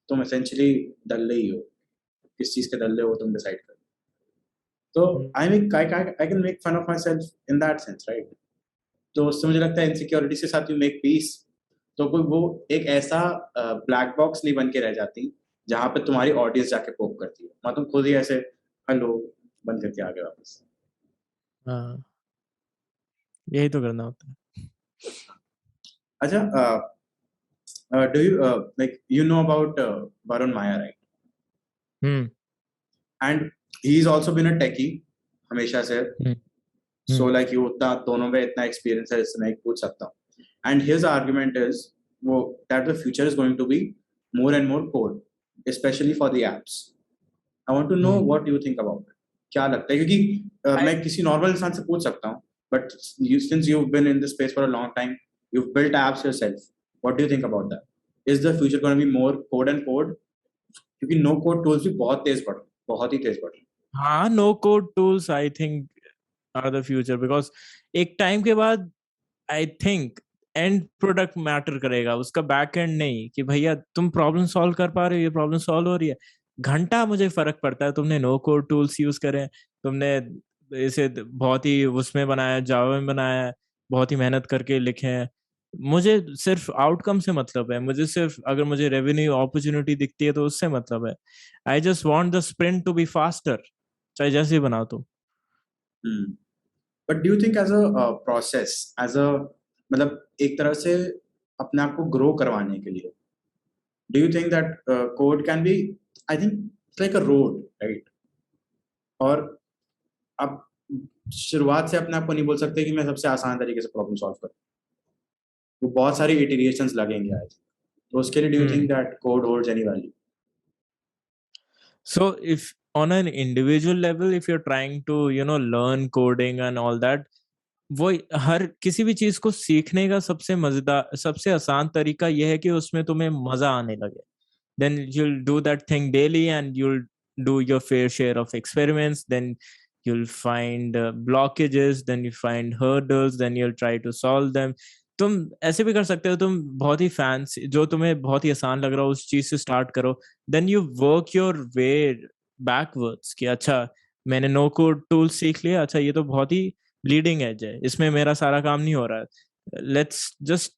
तुम एसेंशियली दल्ले ही हो. किस चीज के दल्ले हो तुम डिसाइड करो. तो I can make fun of myself in that sense, right? तो उससे मुझे लगता है इनसिक्योरिटी के साथ यू मेक पीस. तो कोई वो एक ऐसा ब्लैक बॉक्स नहीं बन के रह जाती जहां पे तुम्हारी ऑडियंस जाके पोक करती है. मैं तुम खुद ही ऐसे हेलो बंद करके आ गए वापस. हाँ, यही तो करना होता है. अच्छा, do you like you know about Varun Maya, right? And he's also been a techie हमेशा से. So like you उतना दोनों में इतना experience है जिससे मैं पूछ सकता हूँ. And his argument is that the future is going to be more and more code, especially for the apps. I want to know what you think about it. क्या लगता है? क्योंकि मैं किसी नॉर्मल इंसान से पूछ सकता हूँ, but since you've been in this space for a long time, you've built apps yourself. What do you think about that? Is the future going to be more code and code? क्योंकि no code tools भी बहुत ही तेज बढ़ रहे. हाँ, no code tools I think are the future, because एक time के बाद I think and product matter करेगा, उसका बैक एंड नहीं. कि भैया तुम प्रॉब्लम सॉल्व कर पा रहे हो, ये प्रॉब्लम सॉल्व हो रही है, घंटा मुझे फर्क पड़ता है तुमने नो कोड टूल्स यूज करे, तुमने इसे बहुत ही उसमें बनाया, जावा में बनाया, बहुत ही मेहनत करके लिखे हैं. मुझे सिर्फ आउटकम से मतलब है, मुझे सिर्फ अगर मुझे रेवेन्यू अपॉर्चुनिटी दिखती है तो उससे मतलब है. I just want the sprint to be faster, चाहे जैसे ही बनाओ तुम. But do you think as a process, as a मतलब एक तरह से अपने आप को ग्रो करवाने के लिए, do you think that code can be, I think it's like a road, right? और आप शुरुआत से अपने आप को नहीं बोल सकते कि मैं सबसे आसान तरीके से प्रॉब्लम सॉल्व करूं. वो बहुत सारी इटरेशंस लगेंगे. आई थिंक तो उसके लिए do you Hmm. Think that code holds any value? So if on an individual level, if you're trying to, learn coding and all that, वो हर किसी भी चीज को सीखने का सबसे मजेदार, सबसे आसान तरीका यह है कि उसमें तुम्हें मजा आने लगे. Then you'll do that thing daily and you'll do your fair share of experiments. Then you'll find blockages, then you find hurdles, then you'll try to solve them. तुम ऐसे भी कर सकते हो, तुम बहुत ही फैंसी, जो तुम्हें बहुत ही आसान लग रहा हो उस चीज से स्टार्ट करो. Then you work your way backwards कि अच्छा मैंने नो कोड टूल सीख लिया, अच्छा ये तो बहुत ही लीडिंग एज है, इसमें मेरा सारा काम नहीं हो रहा है. Let's just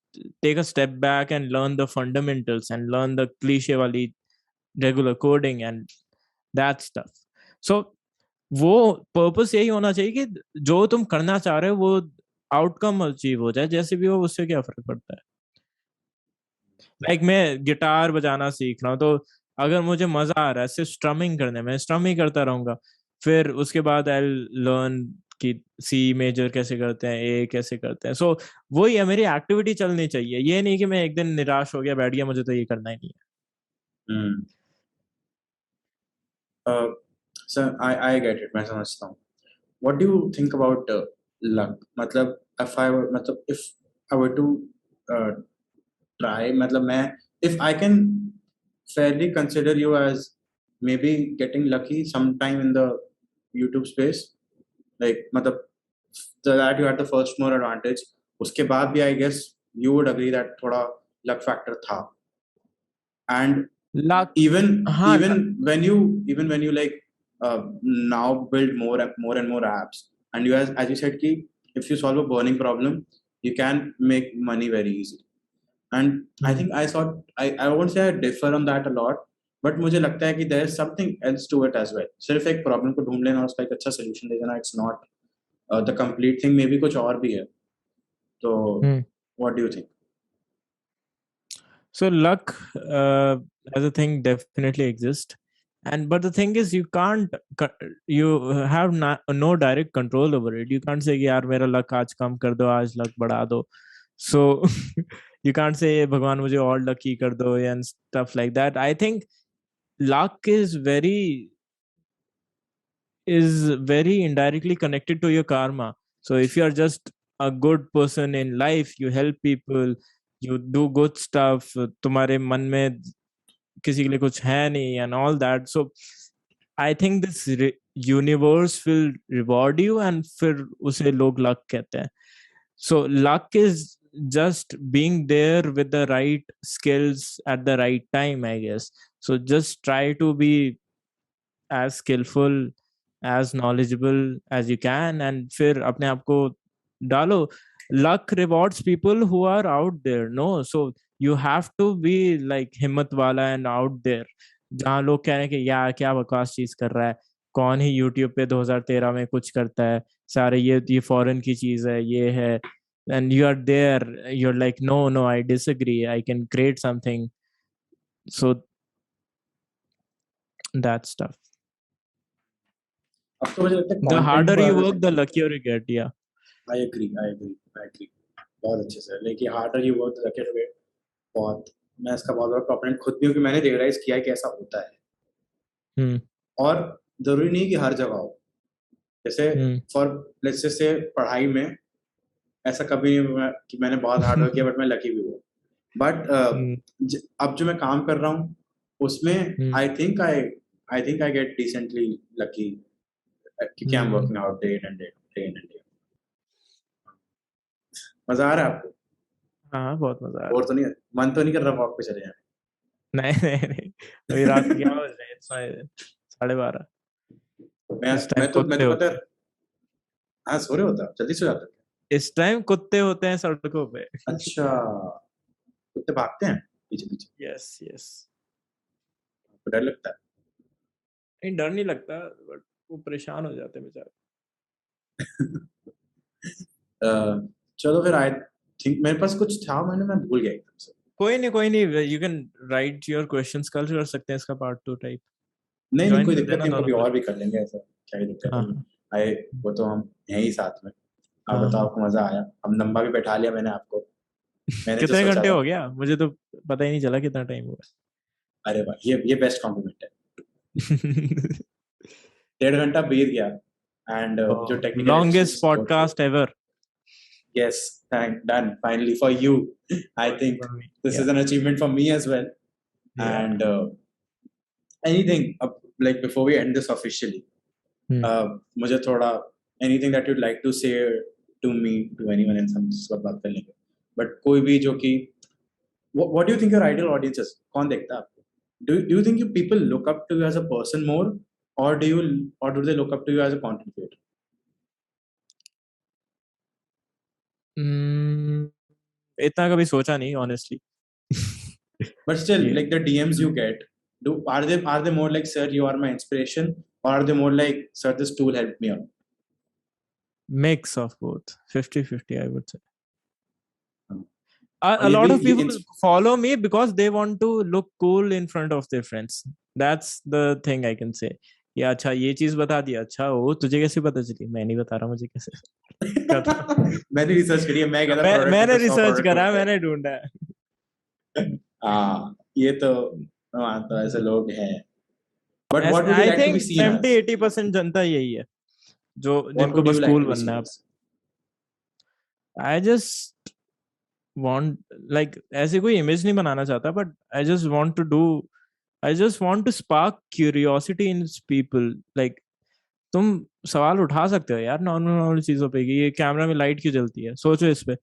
take a step back and learn the fundamentals and learn the cliche wali regular coding and that stuff. So वो पर्पस यही होना चाहिए कि जो तुम करना चाह रहे हो वो आउटकम अचीव हो जाए, जैसे भी हो उससे क्या फर्क पड़ता है. लाइक मैं गिटार बजाना सीख रहा हूँ, तो अगर मुझे मजा आ रहा है सिर्फ स्ट्रमिंग करने में, स्ट्रम ही करता रहूंगा. फिर उसके बाद आई लर्न कि सी मेजर कैसे करते हैं, ए कैसे करते हैं. सो वही है, मेरी एक्टिविटी चलनी चाहिए. ये नहीं कि मैं एक दिन निराश हो गया बैठ गया मुझे तो ये करना ही नहीं है. सर आई गेट इट, मैं समझता हूँ. What do you think about luck? मतलब if I were to try, मतलब मैं, if I can fairly consider you as maybe getting lucky sometime in the YouTube space, like मतलब that you had the first mover advantage, उसके बाद भी I guess you would agree that थोड़ा luck factor था. And luck, even हाँ, when you like now build more and more apps, and you as you said कि if you solve a burning problem you can make money very easily. And I think I won't say I differ on that a lot, but मुझे लगता है कि there is something else to it as well. सिर्फ एक problem को ढूंढ लेना, उसका एक अच्छा solution दे देना, it's not the complete thing. Maybe कुछ और भी है. तो what do you think? So luck as a thing definitely exists, and but the thing is you can't, you have no direct control over it. You can't say कि यार मेरा luck आज कम कर दो, आज luck बढ़ा दो. So you can't say भगवान मुझे और lucky कर दो and stuff like that. I think luck is very indirectly connected to your karma. So if you are just a good person in life, you help people, you do good stuff, तुम्हारे मन में किसी के लिए कुछ है नहीं and all that. So I think this universe will reward you and फिर उसे लोग luck कहते हैं. So luck is just being there with the right skills at the right time, I guess. So just try to be as skillful, as knowledgeable as you can, and फिर अपने आप को डालो. Luck rewards people who are out there, no? So you have to be like हिम्मत वाला and out there. जहाँ लोग कह रहे हैं कि यार क्या बकवास चीज कर रहा है, कौन ही YouTube पे 2013 में कुछ करता है, सारे ये फॉरेन की चीज है, ये है, and you are there, you're like no I disagree, I can create something. So that stuff. अब तो मुझे लगता है The content harder को you अगर work, the luckier you get. Yeah. I agree. बहुत अच्छे से, लेकिन harder you work the luckier you get. बहुत, मैं इसका बहुत बड़ा proponent खुद भी हूँ कि मैंने realize किया है कि ऐसा होता है. और जरूरी नहीं कि हर जगह हो. जैसे for let's just say पढ़ाई में ऐसा कभी नहीं हुआ कि मैंने बहुत हार्ड वर्क किया बट मैं लकी भी हुआ. बट अब जो मैं काम कर रहा हूँ उसमें I think I get decently lucky कि I am working out day in and day. मजा आ रहा है आपको? हाँ बहुत मजा आ रहा है. और तो नहीं, मन तो नहीं कर रहा वॉक पे चले जाए? नहीं अभी रात के क्या बज रहे हैं? 12:30. मैं तो पता है. हाँ सो रहे होता, जल्दी सो जाता. इस टाइम कुत्ते होते हैं सड़कों पे. अच्छा, कुत्ते भागते हैं पीछे पीछे? यस. डर लगता है? नहीं डर नहीं लगता, बट वो परेशान हो जाते हैं बेचारे. चलो फिर आई थिंक मेरे पास कुछ था, मैं भूल गया एकदम से. कोई नहीं, you can write your questions, कल कर सकते हैं इसका पार्ट 2 टाइप. नहीं कोई दिक्कत नहीं, कभी और भी कर लेंगे, ऐसा क्या ही दिक्कत है. वो तो हम यहीं साथ में. आप बताओ, आपको मजा आया? अब नंबर भी बैठा लिया मैंने आपको. मैंने जो कितने सोचा घंटे था, हो गया? मुझे तो पता ही नहीं चला कितना टाइम हुआ। अरे भाई ये बेस्ट कॉम्प्लीमेंट है। 1.5 घंटा बीत गया एंड जो technical longest issues, podcast ever. yes, done finally for you. I think this is an achievement for me as well. And anything like before we end this officially, मुझे थोड़ा anything that you'd like to say to me, to anyone else, हम इस बात कर लेंगे, but कोई भी जो कि what do you think your ideal audience is? कौन देखता है आपको? Do you think you people look up to you as a person more, or do they look up to you as a content creator? इतना कभी सोचा नहीं honestly. But still, like the DMs you get, are they more like, sir, you are my inspiration, or are they more like, sir, this tool helped me out? Mix of both, 50-50 I would say. और A ये lot भी- of ये people follow me because they want to look cool in front of their friends. That's the thing I can say. या अच्छा ये चीज बता दिया, अच्छा वो तुझे कैसे पता चली? मैं नहीं बता रहा मुझे कैसे। मैंने रिसर्च करी है, मैं कहता product मैंने होता है, 100 रिसर्च product करा, होते हैं। मैंने ढूंढा है। हाँ, ये तो मैं मानता हूँ, ऐसे लोग हैं। But what would you I like to think be seen as? 70-80% जनता यही है जो What जिनको would you बस like cool to be बनना seen है। as? I just want like ऐसे कोई इमेज नहीं बनाना चाहता, but I just want to spark curiosity in people. Like तुम सवाल उठा सकते हो यार नॉर्मल चीजों पे कि ये कैमरा में लाइट क्यों जलती है, सोचो इस पे,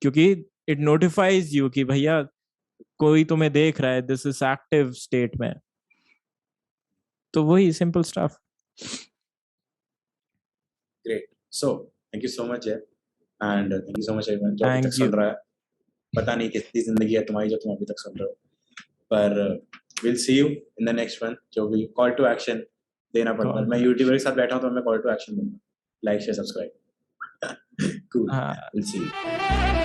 क्योंकि इट नोटिफाइज यू कि भैया कोई तुम्हें देख रहा है, दिस इज एक्टिव स्टेट में। तो वही simple stuff. Great. So, thank you so much, Jay. And thank you so much everyone जो अभी Thank तक सुन you. रहा है। पता नहीं कितनी जिंदगी है तुम्हारी जो तुम अभी तक सुन रहे हो, पर we'll see you in the next one, जो भी call to action देना पड़ता है। Call मैं to यूट्यूबर के साथ बैठा हूँ तो मैं call to action दूंगा, like share subscribe. Cool. हाँ। We'll see you.